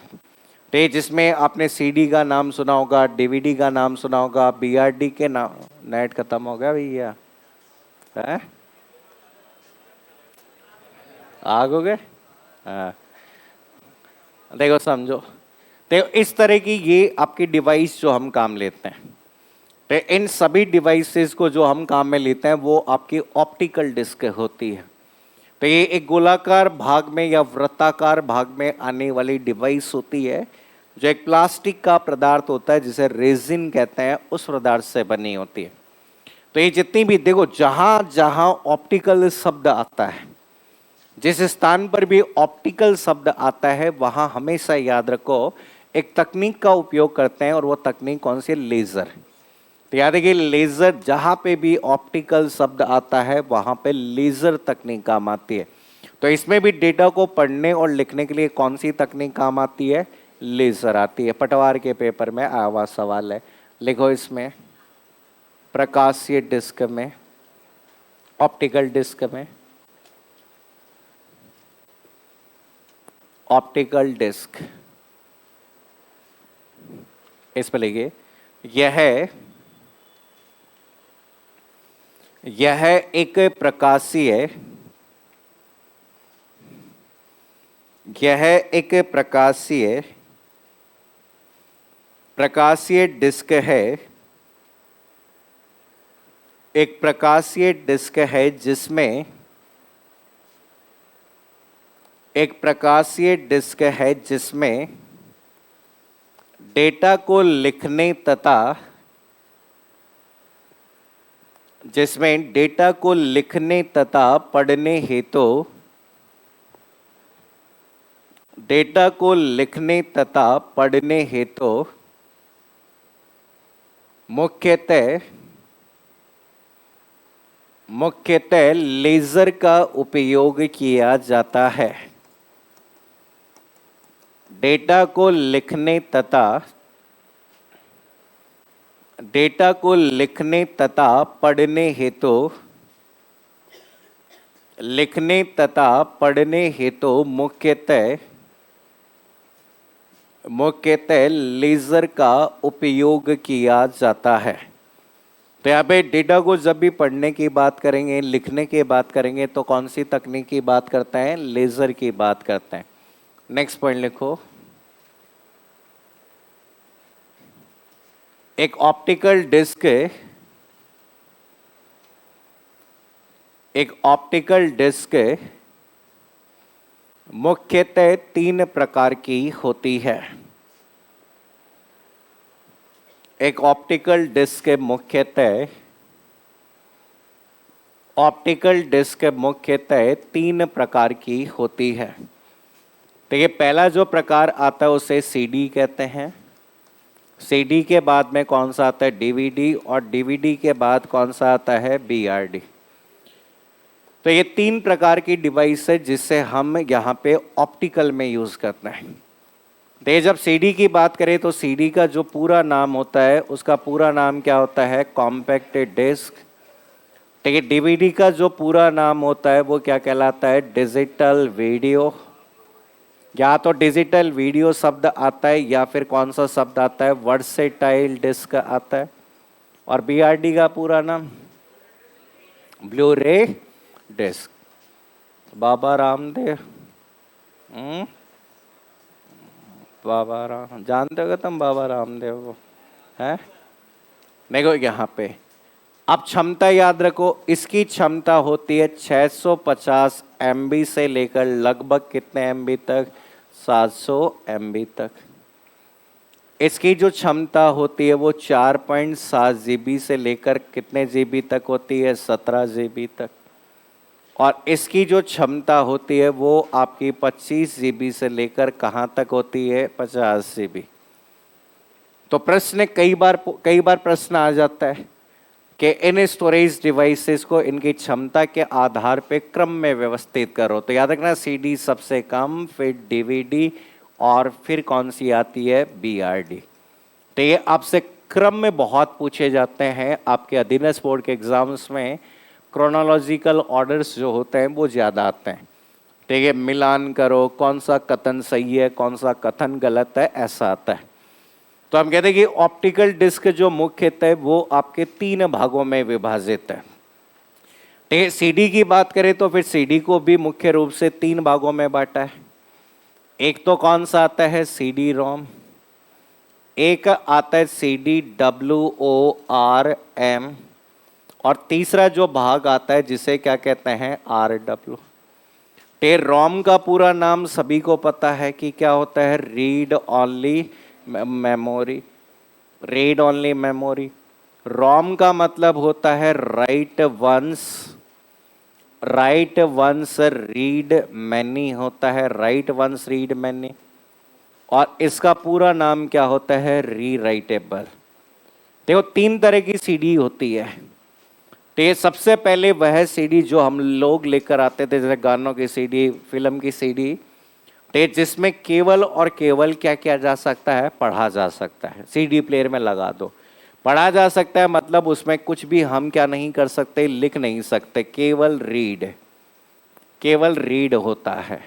तो जिसमें आपने सीडी का नाम सुना होगा, डीवीडी का नाम सुना होगा, बीआरडी के नाम। नेट खत्म हो गया भैया, है आग हो गए। हाँ देखो समझो, देखो इस तरह की ये आपकी डिवाइस जो हम काम लेते हैं, तो इन सभी डिवाइसेस को जो हम काम में लेते हैं वो आपकी ऑप्टिकल डिस्क होती है। तो ये एक गोलाकार भाग में या वृत्ताकार भाग में आने वाली डिवाइस होती है जो एक प्लास्टिक का पदार्थ होता है जिसे रेजिन कहते हैं, उस पदार्थ से बनी होती है। तो ये जितनी भी देखो जहां जहां ऑप्टिकल शब्द आता है, जिस स्थान पर भी ऑप्टिकल शब्द आता है वहां हमेशा याद रखो एक तकनीक का उपयोग करते हैं और वो तकनीक कौन सी? लेजर। तो याद है कि लेजर जहां पे भी ऑप्टिकल शब्द आता है वहां पे लेजर तकनीक काम आती है। तो इसमें भी डेटा को पढ़ने और लिखने के लिए कौन सी तकनीक काम आती है? लेजर आती है। पटवार के पेपर में आया हुआ सवाल है, लिखो इसमें प्रकाशीय डिस्क में, ऑप्टिकल डिस्क में, ऑप्टिकल डिस्क इस पर लिखिए यह एक प्रकाशीय, यह एक प्रकाशीय डिस्क है, एक प्रकाशीय डिस्क है जिसमें, एक प्रकाशीय डिस्क है जिसमें डेटा को लिखने तथा, जिसमें डेटा को लिखने तथा पढ़ने हेतु, डेटा को लिखने तथा पढ़ने हेतु मुख्यतः लेजर का उपयोग किया जाता है। डेटा को लिखने तथा, डेटा को लिखने तथा पढ़ने हेतु, लिखने तथा पढ़ने हेतु मुख्यतः लेजर का उपयोग किया जाता है। तो यहाँ पे डेटा को जब भी पढ़ने की बात करेंगे, लिखने की बात करेंगे तो कौन सी तकनीक की बात करते हैं? लेजर की बात करते हैं। नेक्स्ट पॉइंट लिखो, एक ऑप्टिकल डिस्क, एक ऑप्टिकल डिस्क मुख्यतः 3 प्रकार की होती है। एक ऑप्टिकल डिस्क मुख्यतः, ऑप्टिकल डिस्क मुख्यतः 3 प्रकार की होती है। तो ये पहला जो प्रकार आता है उसे सीडी कहते हैं। सीडी के बाद में कौन सा आता है? डीवीडी। और डीवीडी के बाद कौन सा आता है? बीआरडी। तो ये 3 प्रकार की डिवाइस है जिससे हम यहाँ पे ऑप्टिकल में यूज करते हैं। तो जब सीडी की बात करें तो सीडी का जो पूरा नाम होता है उसका पूरा नाम क्या होता है? Compact disc. ठीक है, डीवीडी का जो पूरा नाम होता है वो क्या कहलाता है? Digital video. या तो डिजिटल वीडियो शब्द आता है या फिर कौन सा शब्द आता है? वर्सेटाइल डिस्क आता है। और बीआरडी का पूरा नाम ब्लू रे डिस्क। बाबा रामदेव, बाबा राम जानते हो तुम बाबा रामदेव को? है देखो यहाँ पे अब क्षमता याद रखो, इसकी क्षमता होती है 650 MB से लेकर लगभग कितने MB तक, 700 MB तक। इसकी जो क्षमता होती है वो 4.7 GB से लेकर कितने GB तक होती है, 17 GB तक। और इसकी जो क्षमता होती है वो आपकी 25 GB से लेकर कहाँ तक होती है, 50 GB। तो प्रश्न कई बार प्रश्न आ जाता है कि इन स्टोरेज डिवाइसेस को इनकी क्षमता के आधार पे क्रम में व्यवस्थित करो। तो याद रखना, CD सबसे कम, फिर DVD, और फिर कौन सी आती है, BRD। तो ये आपसे क्रम में बहुत पूछे जाते हैं आपके अधीनस्थ बोर्ड के एग्जाम्स में। क्रोनोलॉजिकल ऑर्डर्स जो होते हैं वो ज़्यादा आते हैं। ठीक है, मिलान करो कौन सा कथन सही है कौन सा कथन गलत है, ऐसा आता है। तो हम कहते हैं कि ऑप्टिकल डिस्क जो मुख्यतः है वो आपके 3 भागों में विभाजित है। ठीक है, CD की बात करें तो फिर CD को भी मुख्य रूप से 3 भागों में बांटा है। एक तो कौन सा आता है, CD रोम। एक आता है CD WORM, और तीसरा जो भाग आता है जिसे क्या कहते हैं, RW। रोम का पूरा नाम सभी को पता है कि क्या होता है, read only memory. Read only memory. ROM का मतलब होता है write once. Write once read many होता है, राइट वंस रीड मैनी। और इसका पूरा नाम क्या होता है, री राइटेबल। देखो 3 तरह की CD होती है। तो ये सबसे पहले वह CD जो हम लोग लेकर आते थे, जैसे गानों की CD, फिल्म की CD, तो जिसमें केवल और केवल क्या किया जा सकता है, पढ़ा जा सकता है। CD प्लेयर में लगा दो, पढ़ा जा सकता है, मतलब उसमें कुछ भी हम क्या नहीं कर सकते, लिख नहीं सकते, केवल रीड, केवल रीड होता है।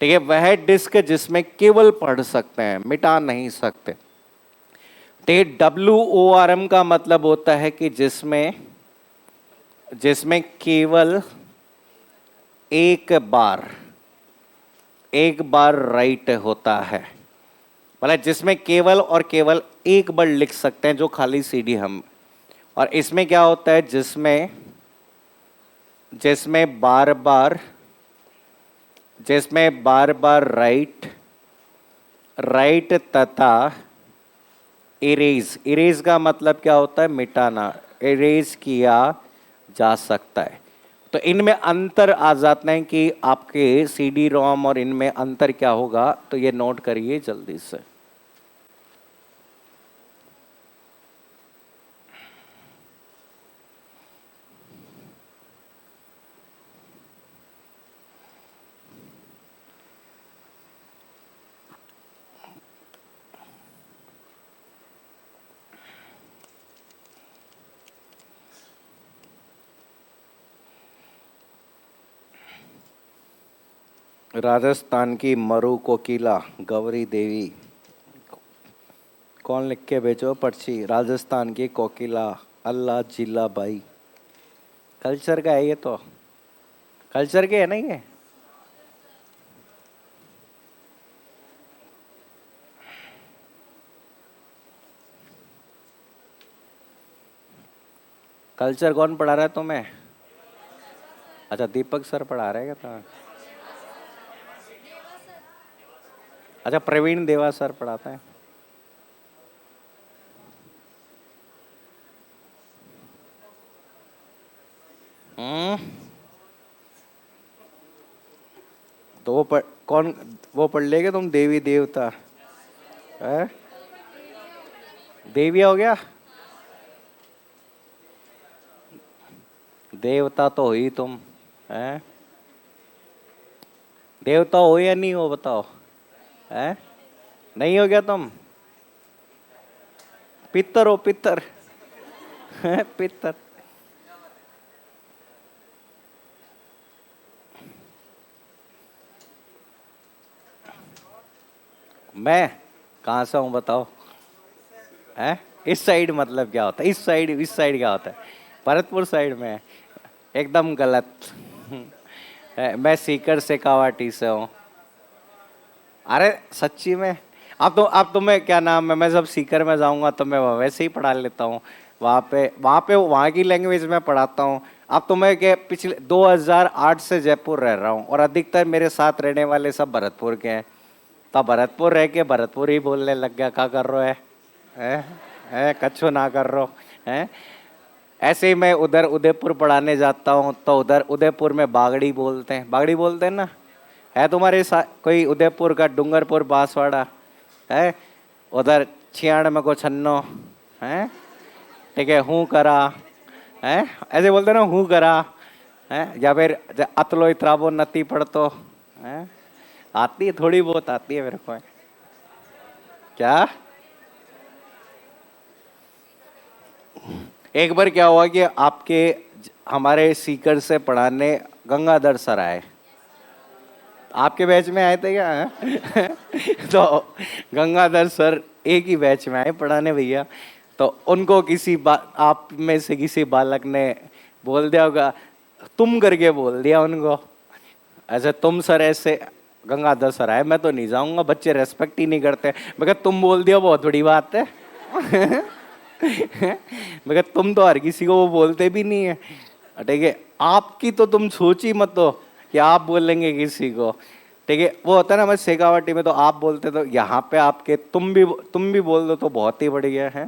ठीक है, वह डिस्क जिसमें केवल पढ़ सकते हैं, मिटा नहीं सकते। तो WORM का मतलब होता है कि जिसमें केवल एक बार राइट होता है, मतलब जिसमें केवल और केवल एक बार लिख सकते हैं, जो खाली CD हम। और इसमें क्या होता है, जिसमें बार बार राइट तथा इरेज का मतलब क्या होता है, मिटाना, इरेज किया जा सकता है। तो इनमें अंतर आ जाते हैं कि आपके CD रोम और इनमें अंतर क्या होगा, तो ये नोट करिए जल्दी से। राजस्थान की मरु कोकिला गौरी देवी, कौन लिख के भेजो पर्ची, राजस्थान की कोकिला अल्लाह जिला बाई। कल्चर का है ये, तो कल्चर के है ना ये। कल्चर कौन पढ़ा रहा है तुम्हें? अच्छा, दीपक सर पढ़ा रहे हैं क्या तुम्हें? अच्छा, प्रवीण देवा सर पढ़ाते हैं। तो वो पढ़ लेगे तुम, देवी देवता है, देविया हो गया, देवता तो हो ही तुम, हैं? देवता हो या नहीं हो, बताओ, हैं? नहीं हो गया तुम, पितर हो, पितर, हैं? पितर। मैं कहाँ से हूँ बताओ, हैं? इस साइड मतलब क्या होता है, इस साइड क्या होता है, भरतपुर साइड में, एकदम गलत। मैं सीकर शेखावाटी से हूँ। अरे सच्ची में, अब तुम्हें क्या नाम है, मैं जब सीकर में जाऊंगा तो मैं वैसे ही पढ़ा लेता हूँ। वहाँ की लैंग्वेज में पढ़ाता हूँ। अब तो मैं क्या पिछले 2008 से जयपुर रह रहा हूँ और अधिकतर मेरे साथ रहने वाले सब भरतपुर के हैं। तो भरतपुर रह के भरतपुर ही बोलने लग गया। क्या कर रहे है कच्छो ना कर रहे हो है। ऐसे ही मैं उधर उदयपुर पढ़ाने जाता हूँ तो उधर उदयपुर में बागड़ी बोलते हैं। बागड़ी बोलते हैं ना। है तुम्हारे साथ कोई उदयपुर का? डूंगरपुर बांसवाड़ा है उधर 96 को छन्नो है। ठीक है, हूँ करा है ऐसे बोलते ना, हूँ करा है। या फिर अतलो इतराबो नती पढ़तो है। आती है, थोड़ी बहुत आती है मेरे को। क्या एक बार क्या हुआ कि आपके हमारे सीकर से पढ़ाने गंगाधर सर आए। आपके बैच में आए थे क्या? तो गंगाधर सर एक ही बैच में आए पढ़ाने भैया। तो उनको किसी आप में से किसी बालक ने बोल दिया होगा, तुम करके बोल दिया उनको। ऐसे तुम सर, ऐसे गंगाधर सर आए, मैं तो नहीं जाऊंगा, बच्चे रेस्पेक्ट ही नहीं करते। मगर तुम बोल दिया बहुत बड़ी बात है। मगर तुम तो हर किसी को वो बोलते भी नहीं है। ठीक है, आपकी तो तुम सोच ही मत हो कि आप बोलेंगे किसी को। ठीक है, वो होता है ना मैं शेखावाटी में तो आप बोलते, तो यहाँ पे आपके तुम भी बोल दो तो बहुत ही बढ़िया है।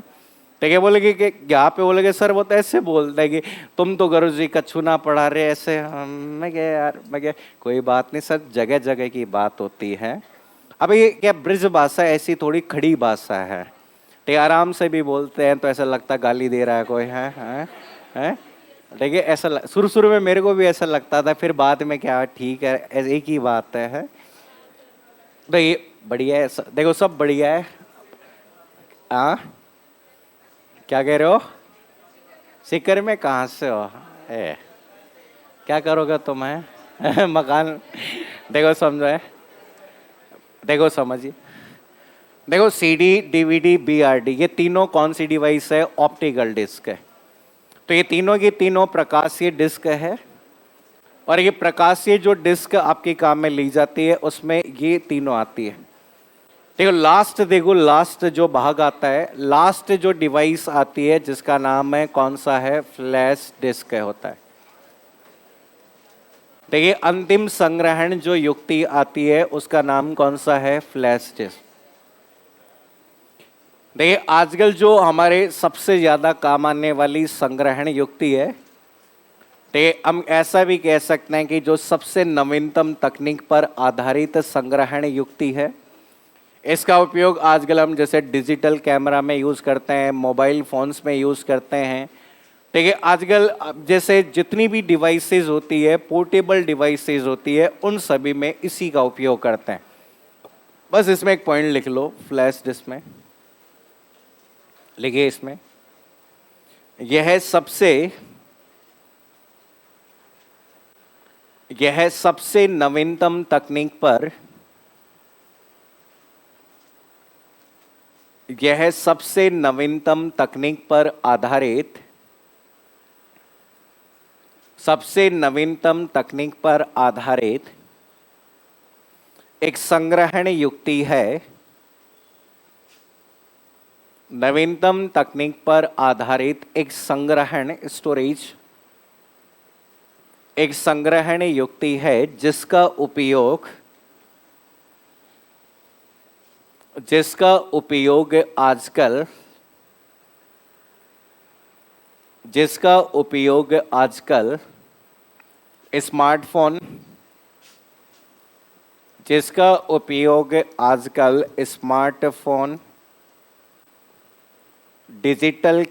ठीक है, बोलेगे कि यहाँ पे बोलेगे सर वो तो ऐसे बोलता है कि तुम तो गुरु जी कच्छू ना पढ़ा रहे ऐसे। मैं क्या यार, मैं क्या, कोई बात नहीं सर, जगह जगह की बात होती है। अब ये क्या ब्रज भाषा ऐसी थोड़ी खड़ी भाषा है। ठीक, आराम से भी बोलते हैं तो ऐसा लगता गाली दे रहा है कोई है। ठीक है, ऐसा शुरू शुरू में मेरे को भी ऐसा लगता था, फिर बाद में क्या ठीक है एक ही बात है। तो ये बढ़िया है, देखो सब बढ़िया है। क्या कह रहे हो? सीकर में कहाँ से हो? क्या करोगे तुम है? मकान देखो समझो है, देखो समझिए, देखो सीडी डीवीडी बीआरडी ये तीनों कौन सी डिवाइस है? ऑप्टिकल डिस्क है। तो ये तीनों की तीनों प्रकाशीय डिस्क है और ये प्रकाशीय जो डिस्क आपके काम में ली जाती है उसमें ये तीनों आती है। देखो लास्ट जो भाग आता है, लास्ट जो डिवाइस आती है जिसका नाम है कौन सा है? फ्लैश डिस्क होता है। देखिए अंतिम संग्रहण जो युक्ति आती है उसका नाम कौन सा है? Flash disk. देखिए आजकल जो हमारे सबसे ज्यादा काम आने वाली संग्रहण युक्ति है, तो हम ऐसा भी कह सकते हैं कि जो सबसे नवीनतम तकनीक पर आधारित संग्रहण युक्ति है, इसका उपयोग आजकल हम जैसे डिजिटल कैमरा में यूज़ करते हैं, मोबाइल फोन्स में यूज़ करते हैं। ठीक है, आजकल जैसे जितनी भी डिवाइसेस होती है, पोर्टेबल डिवाइसेस होती है, उन सभी में इसी का उपयोग करते हैं। बस इसमें एक पॉइंट लिख लो, फ्लैश डिस्क में लिखिए, इसमें यह सबसे नवीनतम तकनीक पर, यह सबसे नवीनतम तकनीक पर आधारित, सबसे नवीनतम तकनीक पर आधारित एक संग्रहण युक्ति है। नवीनतम तकनीक पर आधारित एक संग्रहण स्टोरेज, एक संग्रहण युक्ति है जिसका उपयोग आजकल स्मार्टफोन, डिजिटल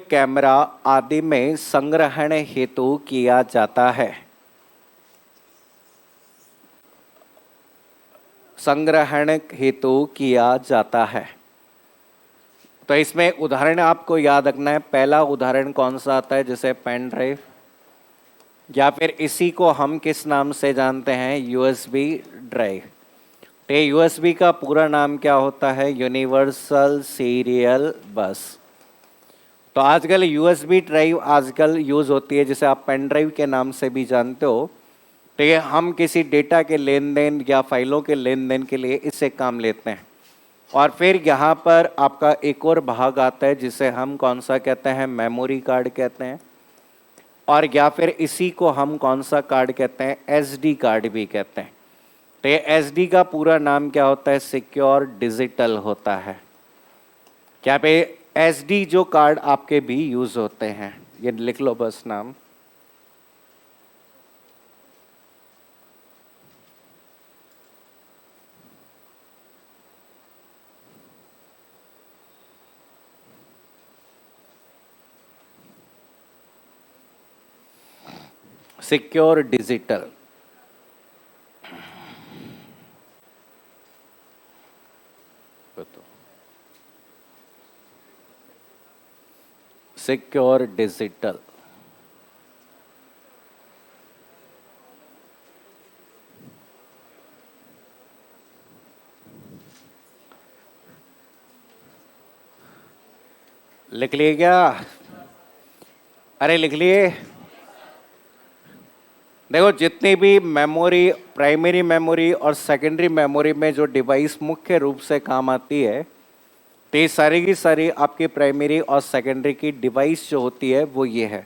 कैमरा आदि में संग्रहण हेतु किया जाता है। तो इसमें उदाहरण आपको याद रखना है। पहला उदाहरण कौन सा आता है? जैसे पेन ड्राइव, या फिर इसी को हम किस नाम से जानते हैं? USB drive. तो यूएसबी का पूरा नाम क्या होता है? यूनिवर्सल सीरियल बस। तो आजकल यूएसबी ड्राइव आजकल यूज होती है, जिसे आप पेन ड्राइव के नाम से भी जानते हो। तो ये हम किसी डेटा के लेन देन या फाइलों के लेन देन के लिए इससे काम लेते हैं। और फिर यहाँ पर आपका एक और भाग आता है जिसे हम कौन सा कहते हैं, मेमोरी कार्ड कहते हैं। और या फिर इसी को हम कौन सा कार्ड कहते हैं, एसडी कार्ड भी कहते हैं। तो ये एसडी का पूरा नाम क्या होता है, सिक्योर डिजिटल होता है। क्या पे एसडी जो कार्ड आपके भी यूज होते हैं, ये लिख लो बस नाम। Secure digital. Secure digital. लिख लिए क्या? अरे लिख लिए। देखो जितनी भी मेमोरी, प्राइमरी मेमोरी और सेकेंडरी मेमोरी में जो डिवाइस मुख्य रूप से काम आती है, तो ये सारी की सारी आपकी प्राइमरी और सेकेंडरी की डिवाइस जो होती है वो ये है।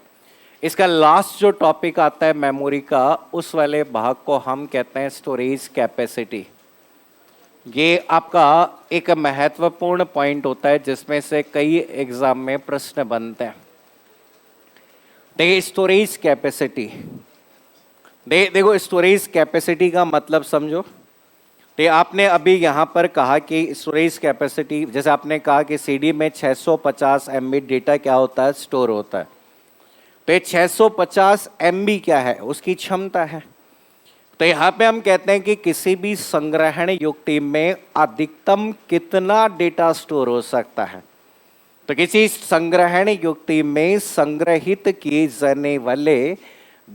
इसका लास्ट जो टॉपिक आता है मेमोरी का, उस वाले भाग को हम कहते हैं स्टोरेज कैपेसिटी। ये आपका एक महत्वपूर्ण पॉइंट होता है जिसमें से कई एग्जाम में प्रश्न बनते हैं। देखिए स्टोरेज कैपेसिटी, देखो स्टोरेज कैपेसिटी का मतलब समझो। तो आपने अभी यहाँ पर कहा कि स्टोरेज कैपेसिटी, जैसे आपने कहा कि सीडी में 650 MB डेटा क्या होता है, स्टोर होता है। तो ये 650 MB क्या है, उसकी क्षमता है। तो यहाँ पे हम कहते हैं कि किसी भी संग्रहण युक्ति में अधिकतम कितना डेटा स्टोर हो सकता है। तो किसी संग्रहण युक्ति में संग्रहित किए जाने वाले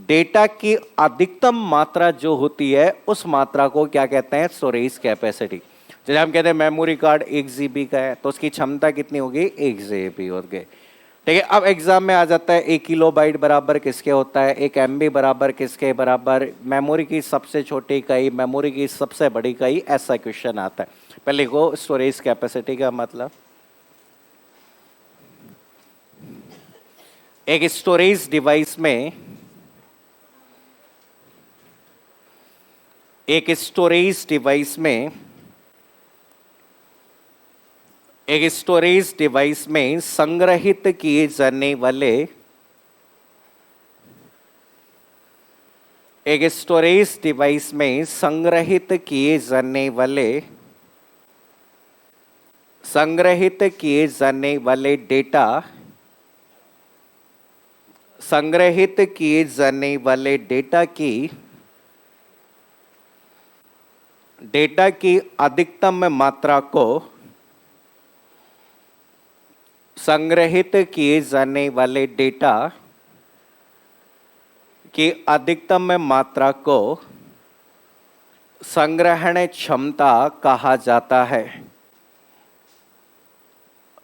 डेटा की अधिकतम मात्रा जो होती है, उस मात्रा को क्या कहते हैं, स्टोरेज कैपेसिटी। जैसे हम कहते हैं मेमोरी कार्ड 1 GB का है, तो उसकी क्षमता कितनी होगी, 1 GB होगी। ठीक है, अब एग्जाम में आ जाता है 1 किलोबाइट बराबर किसके होता है, 1 MB बराबर किसके बराबर, मेमोरी की सबसे छोटी इकाई, मेमोरी की सबसे बड़ी इकाई, ऐसा क्वेश्चन आता है। पहले लिखो स्टोरेज कैपेसिटी का मतलब। एक स्टोरेज डिवाइस में, एक स्टोरेज डिवाइस में, एक स्टोरेज डिवाइस में संग्रहित किए जाने वाले, एक स्टोरेज डिवाइस में संग्रहित किए जाने वाले, संग्रहित किए जाने वाले डेटा, संग्रहित किए जाने वाले डेटा की अधिकतम मात्रा को, संग्रहित किए जाने वाले डेटा की अधिकतम मात्रा को संग्रहण क्षमता कहा जाता है।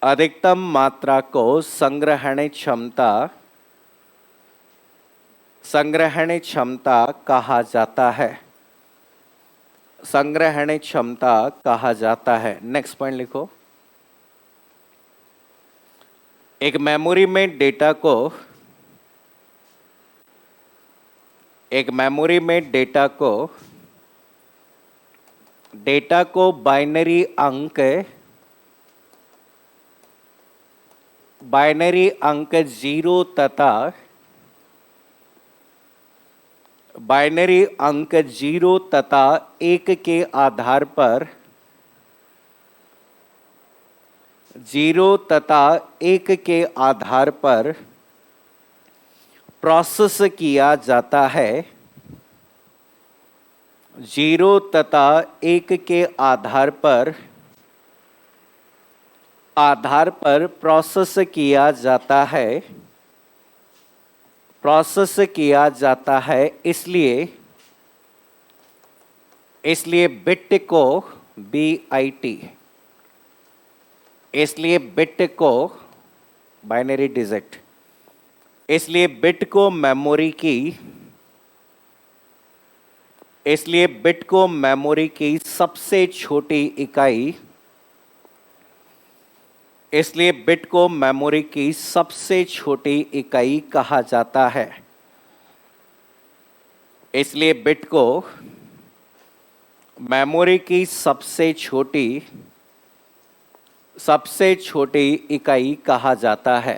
अधिकतम मात्रा को संग्रहण क्षमता, संग्रहण क्षमता कहा जाता है, संग्रहण क्षमता कहा जाता है। नेक्स्ट पॉइंट लिखो। एक मेमोरी में डेटा को, एक मेमोरी में डेटा को बाइनरी अंक, बाइनरी अंक 0 तथा, बाइनरी अंक 0 तथा 1 के आधार पर, 0 तथा 1 के आधार पर प्रोसेस किया जाता है। 0 तथा 1 के आधार पर प्रोसेस किया जाता है, प्रोसेस किया जाता है। इसलिए बिट को BIT, इसलिए बिट को बाइनरी डिजिट। इसलिए बिट को मेमोरी की इसलिए बिट को मेमोरी की सबसे छोटी इकाई इसलिए बिट को मेमोरी की सबसे छोटी इकाई कहा जाता है। इसलिए बिट को मेमोरी की सबसे छोटी इकाई कहा जाता है।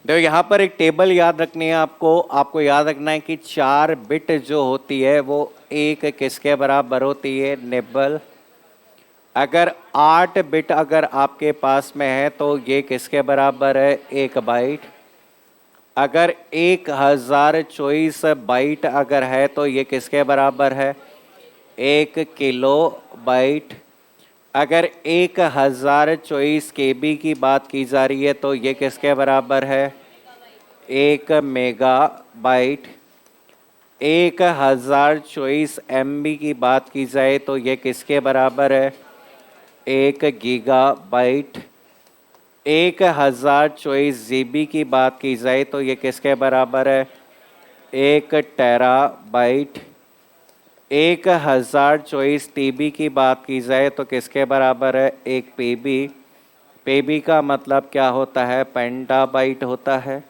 देखो यहां पर एक टेबल याद रखनी है आपको याद रखना है कि 4 बिट जो होती है वो एक किसके बराबर होती है, निबल। अगर 8 बिट अगर आपके पास में है तो ये किसके बराबर है, 1 बाइट। अगर 1024 बाइट अगर है तो ये किसके बराबर है, 1 किलो बाइट। अगर 1024 केबी की बात की जा रही है तो ये किसके बराबर है, 1 मेगा बाइट। 1024 MB की बात की जाए तो ये किसके बराबर है, 1 गीगा बाइट। 1024 GB की बात की जाए तो ये किसके बराबर है, 1 टेरा बाइट। 1024 TB की बात की जाए तो किसके बराबर है, 1 PB। PB का मतलब क्या होता है, पेंटाबाइट होता है।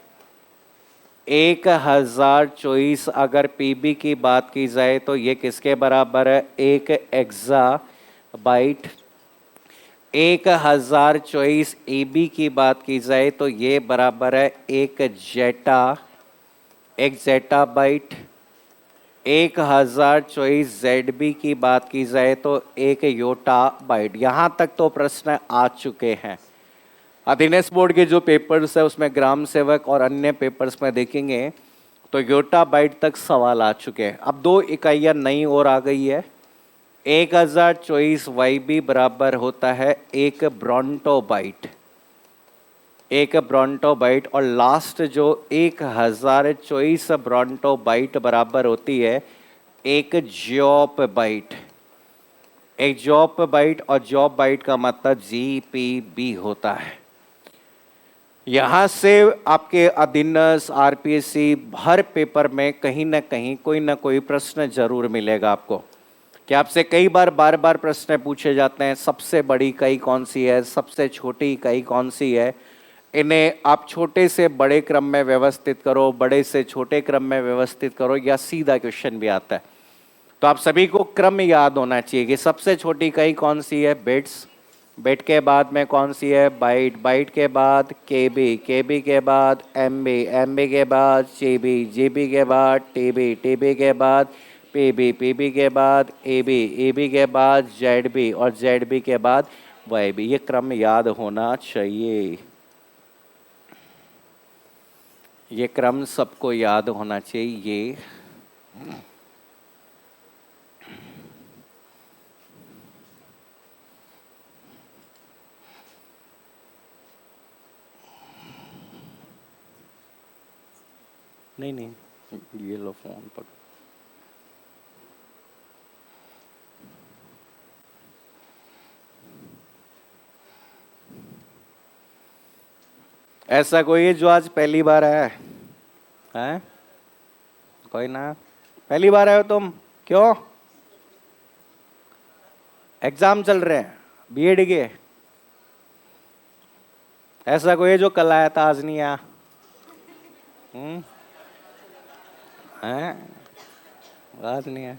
1024 अगर PB की बात की जाए तो ये किसके बराबर है, 1 एक्सा बाइट। 1024 AB की बात की जाए तो ये बराबर है 1 जेटा बाइट। 1024 ZB की बात की जाए तो 1 योटा बाइट। यहां तक तो प्रश्न आ चुके हैं। अधीनस्थ बोर्ड के जो पेपर्स है उसमें ग्राम सेवक और अन्य पेपर्स में देखेंगे तो योटा बाइट तक सवाल आ चुके हैं। अब 2 इकाइयां नई और आ गई है। 1024 YB बराबर होता है 1 ब्रॉन्टो बाइट। 1 ब्रॉन्टो बाइट और लास्ट जो 1024 ब्रॉन्टो बाइट बराबर होती है 1 जॉप बाइट। एक जॉप बाइट और जॉप बाइट का मतलब GPB होता है। यहां से आपके अधीनस्थ RPSC हर पेपर में कहीं ना कहीं कोई ना कोई प्रश्न जरूर मिलेगा आपको, कि आपसे कई बार बार प्रश्न पूछे जाते हैं, सबसे बड़ी इकाई कौन सी है, सबसे छोटी इकाई कौन सी है। इन्हें आप छोटे से बड़े क्रम में व्यवस्थित करो, बड़े से छोटे क्रम में व्यवस्थित करो, या सीधा क्वेश्चन भी आता है। तो आप सभी को क्रम याद होना चाहिए कि सबसे छोटी इकाई कौन सी है, बिट्स। बिट के बाद में कौन सी है, बाइट। बाइट के बाद केबी। केबी के बाद एमबी। एमबी के बाद जीबी। जीबी के बाद टीबी। टीबी के बाद पीबी। पीबी के बाद एबी। एबी के बाद जेडबी और जेडबी के बाद वाईबी। ये क्रम याद होना चाहिए। ये क्रम सबको याद होना चाहिए। नहीं ये लो फोन पर। ऐसा कोई है जो आज पहली बार आया है? कोई ना, पहली बार आए हो तुम? क्यों? एग्जाम चल रहे हैं बीएड के? ऐसा कोई है जो कल आया था आज नहीं आया? हैं? आज नहीं आया?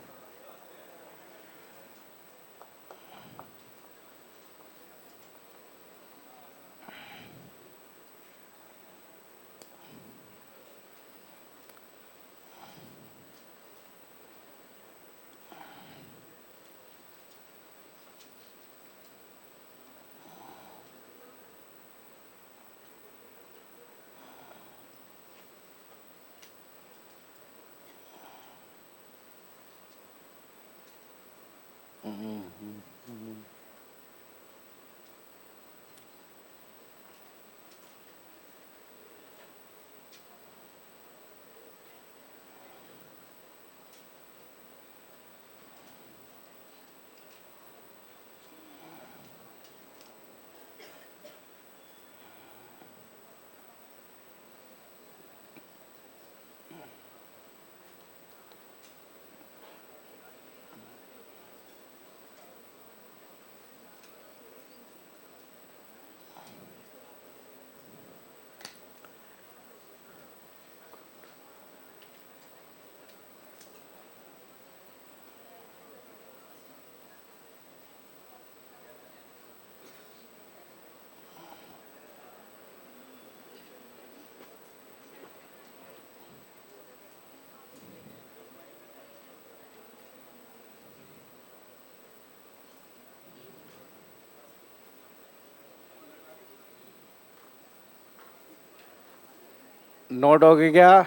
नोट हो गया क्या?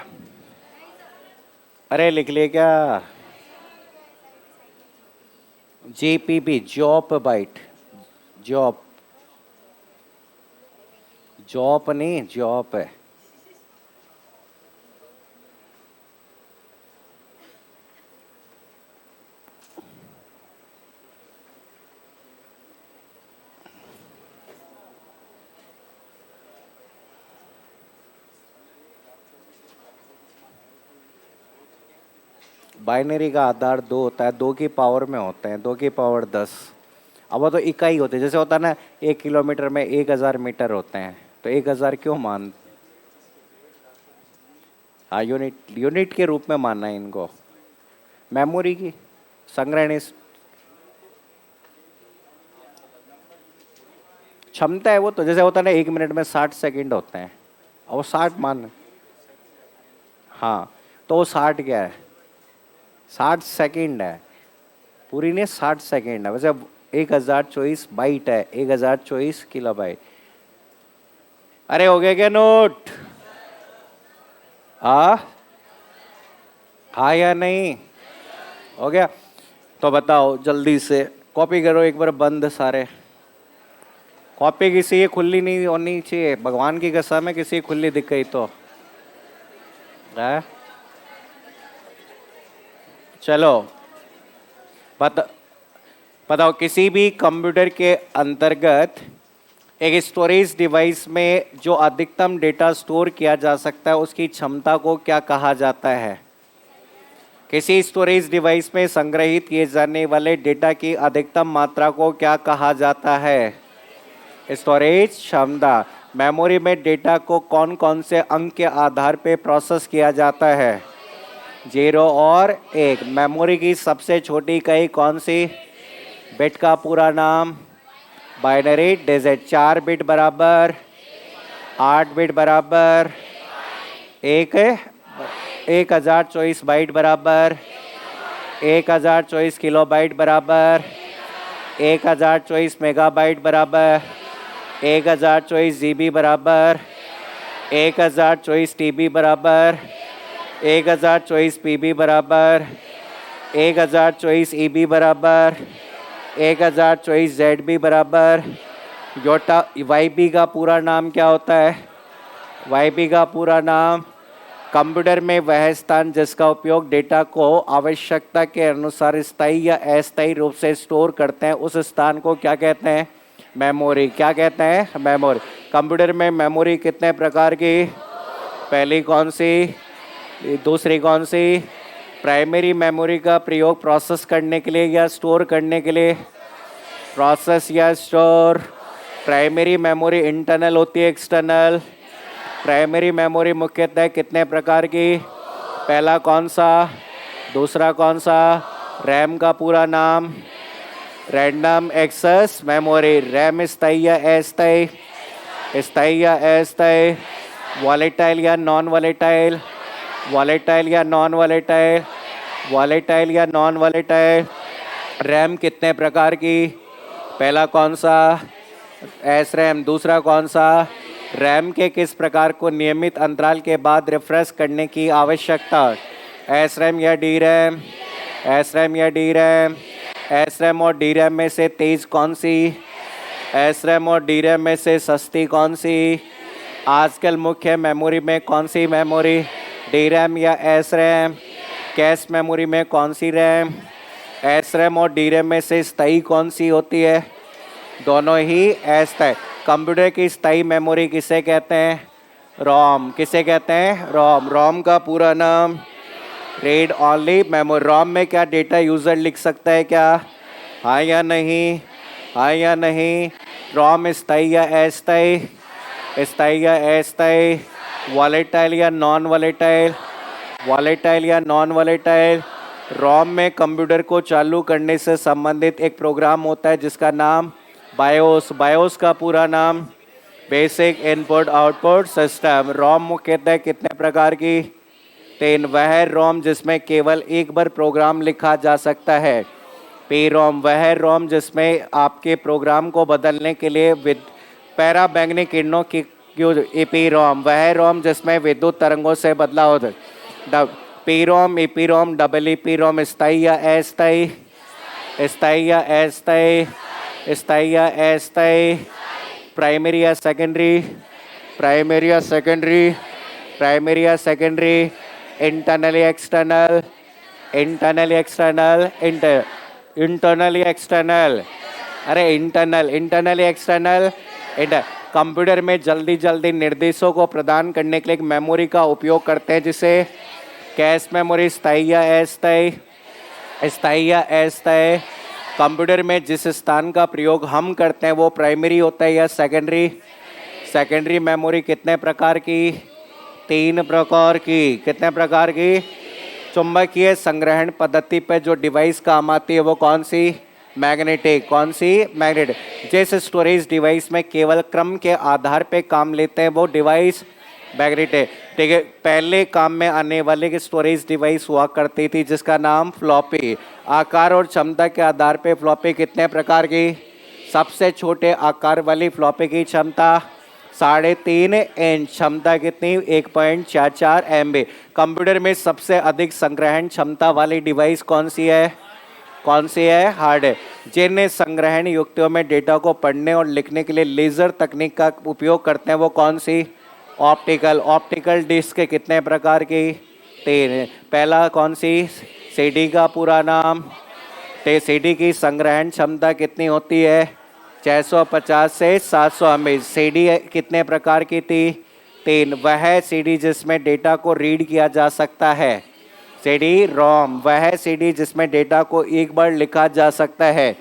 अरे लिख लिए क्या? JPB, जॉब बाइट, जॉब, जॉब नहीं जॉब है। बाइनरी का आधार 2 होता है, 2 की पावर में होते हैं, 2 की पावर 10। अब वो तो इकाई होते हैं, जैसे होता है ना 1 किलोमीटर में 1000 मीटर होते हैं, तो 1000 क्यों मान, हाँ यूनिट, यूनिट के रूप में मानना है इनको। मेमोरी की संग्रहणीय क्षमता है वो, तो जैसे होता है ना 1 मिनट में 60 सेकंड होते हैं, और वो 60 मान, हाँ तो वो 60 क्या है, 60 सेकंड है, पूरी नहीं 60 सेकंड है। वैसे 1024 बाइट है, 1024 किलोबाइट। अरे हो गया क्या नोट? हाँ या नहीं? हो गया? तो बताओ जल्दी से, कॉपी करो एक बार बंद सारे। कॉपी किसी की खुली नहीं होनी चाहिए, भगवान की कसम है, किसी की खुली दिख गई तो है? चलो बताओ, किसी भी कंप्यूटर के अंतर्गत एक स्टोरेज डिवाइस में जो अधिकतम डेटा स्टोर किया जा सकता है उसकी क्षमता को क्या कहा जाता है? किसी स्टोरेज डिवाइस में संग्रहित किए जाने वाले डेटा की अधिकतम मात्रा को क्या कहा जाता है? स्टोरेज क्षमता। मेमोरी में डेटा को कौन कौन से अंक के आधार पर प्रोसेस किया जाता है? 0 और 1। मेमोरी की सबसे छोटी इकाई कौन सी? बिट का पूरा नाम? Binary digit. 4 बिट बराबर 8 बिट बराबर 1024 बाइट बराबर 1024 किलोबाइट बराबर 1024 मेगाबाइट बराबर 1024 GB बराबर 1024 TB बराबर 1024 PB बराबर 1024 EB बराबर 1024 ZB बराबर। योटा YB का पूरा नाम क्या होता है? YB का पूरा नाम कंप्यूटर में वह स्थान जिसका उपयोग डेटा को आवश्यकता के अनुसार स्थायी या अस्थायी रूप से स्टोर करते हैं, उस स्थान को क्या कहते हैं? मेमोरी। क्या कहते हैं? मेमोरी। कंप्यूटर में मेमोरी कितने प्रकार की? पहली कौन सी? दूसरी कौन सी? प्राइमरी मेमोरी का प्रयोग प्रोसेस करने के लिए या स्टोर करने के लिए? प्रोसेस या स्टोर। प्राइमरी मेमोरी इंटरनल होती है, एक्सटर्नल? प्राइमरी मेमोरी मुख्यतः कितने प्रकार की? पहला कौन सा? दूसरा कौन सा? रैम का पूरा नाम? Random access memory. रैम स्थायी या अस्थायी? स्थायी या अस्थायी? वॉलेटाइल या नॉन वॉलेटाइल? वॉलेटाइल या नॉन वॉलेटाइल? वॉलेटाइल या नॉन वॉलेटाइल? रैम कितने प्रकार की? पहला कौन सा? S RAM. दूसरा कौन सा? रैम के किस प्रकार को नियमित अंतराल के बाद रिफ्रेश करने की आवश्यकता? एस रैम या डी रैम? एस रैम या डी रैम? एस रैम और डी रैम में से तेज कौन सी? एस रैम और डी रैम में से सस्ती कौन सी? आजकल मुख्य मेमोरी में कौन सी मेमोरी? डी रैम या एस रैम? कैश मेमोरी में कौन सी रैम? एस रैम और डी रैम में से स्थायी कौन सी होती है? दोनों ही अस्थायी। कंप्यूटर की स्थायी मेमोरी किसे कहते हैं? रोम। किसे कहते हैं? रोम। रोम का पूरा नाम? Read only memory. रोम में क्या डेटा यूज़र लिख सकता है क्या? हाँ या नहीं? हाँ या नहीं? रोम स्थायी या अस्थायी? स्थायी या अस्थायी? वॉलेटाइल या नॉन वॉलेटाइल? वॉलेटाइल या नॉन वॉलेटाइल? रोम में कंप्यूटर को चालू करने से संबंधित एक प्रोग्राम होता है जिसका नाम बायोस। बायोस का पूरा नाम? Basic input output system. ROM मुख्यतः कितने प्रकार की? 3। वह रोम जिसमें केवल एक बार प्रोग्राम लिखा जा सकता है। P ROM. वह रोम जिसमें आपके प्रोग्राम को बदलने के लिए पैराबैंगनी किरणों की क्यों इपीरोम, वह रोम जिसमें विद्युत तरंगों से बदलाव होता है। पीरोम, इपीरोम, डबल इपीरोम, स्थायी या अस्थायी, स्थायी या अस्थायी, स्थायी या अस्थायी, प्राइमरी या सेकेंडरी, प्राइमरी या सेकेंडरी, प्राइमरी या secondary, internally external, internally external, internally external, अरे इंटरनल, इंटरनली एक्सटर्नल, कंप्यूटर में जल्दी जल्दी निर्देशों को प्रदान करने के लिए एक मेमोरी का उपयोग करते हैं जिसे कैश मेमोरी, स्थायी या अस्थायी, स्थायी या अस्थायी। कंप्यूटर में जिस स्थान का प्रयोग हम करते हैं वो प्राइमरी होता है या सेकेंडरी। सेकेंडरी मेमोरी कितने प्रकार की? 3 प्रकार की। कितने प्रकार की? चुंबकीय संग्रहण पद्धति पे जो डिवाइस काम आती है वो कौन सी? मैग्नेटिक। कौन सी? मैग्नेटिक। जिस स्टोरेज डिवाइस में केवल क्रम के आधार पे काम लेते हैं वो डिवाइस मैग्नेटिक। ठीक है, पहले काम में आने वाले की स्टोरेज डिवाइस हुआ करती थी जिसका नाम फ्लॉपी। आकार और क्षमता के आधार पे फ्लॉपी कितने प्रकार की? सबसे छोटे आकार वाली फ्लॉपी की क्षमता 3.5 इंच, क्षमता कितनी? 1.44 MB। कंप्यूटर में सबसे अधिक संग्रहण क्षमता वाली डिवाइस कौन सी है? कौन सी है? हार्ड है। जिन संग्रहण युक्तियों में डेटा को पढ़ने और लिखने के लिए लेजर तकनीक का उपयोग करते हैं वो कौन सी? ऑप्टिकल। ऑप्टिकल डिस्क कितने प्रकार की? 3। पहला कौन सी? सीडी का पूरा नाम। सीडी की संग्रहण क्षमता कितनी होती है? 650 से 700 MB। सीडी कितने प्रकार की थी? 3। वह सीडी जिसमें डेटा को रीड किया जा सकता है, सीडी रोम। वह सीडी जिसमें डेटा को एक बार लिखा जा सकता है,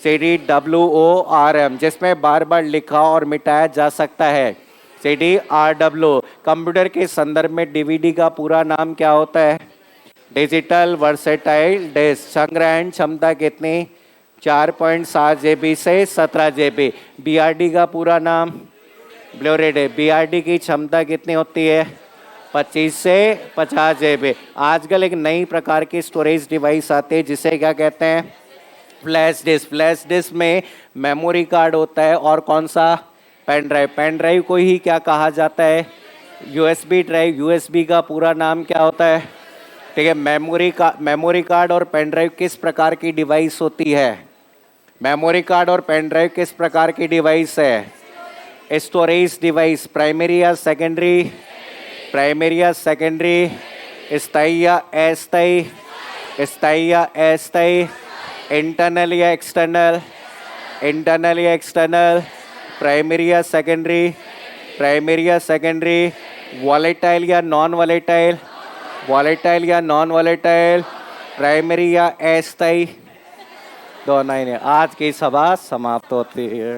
सीडी WORM, जिसमें बार बार लिखा और मिटाया जा सकता है, सीडी RW। कंप्यूटर के संदर्भ में डीवीडी का पूरा नाम क्या होता है? Digital versatile disc. संग्रहण क्षमता कितनी? 4.7 GB से 17 GB। BRD का पूरा नाम? ब्लूरेड। BRD की क्षमता कितनी होती है? 25 से 50 GB। आजकल एक नई प्रकार की स्टोरेज डिवाइस आती है जिसे क्या कहते हैं? Flash disk. फ्लैश डिस्क में मेमोरी कार्ड होता है और कौन सा? Pen drive. पेन ड्राइव को ही क्या कहा जाता है? USB drive. USB का पूरा नाम क्या होता है? ठीक है, मेमोरी कार्ड और पेन ड्राइव किस प्रकार की डिवाइस होती है? मेमोरी कार्ड और पेन ड्राइव किस प्रकार की डिवाइस है? Storage device. प्राइमरी या सेकेंडरी? प्राइमरी या सेकेंडरी, स्थायी या अस्थायी, स्थायी या अस्थायी, इंटरनल या एक्सटर्नल, इंटरनल या एक्सटर्नल, प्राइमरी या सेकेंडरी, प्राइमरी या सेकेंडरी, वॉलेटाइल या नॉन वॉलेटाइल, वॉलेटाइल या नॉन वॉलेटाइल, प्राइमरी या अस्थायी। 2 9। आज की सभा समाप्त होती है।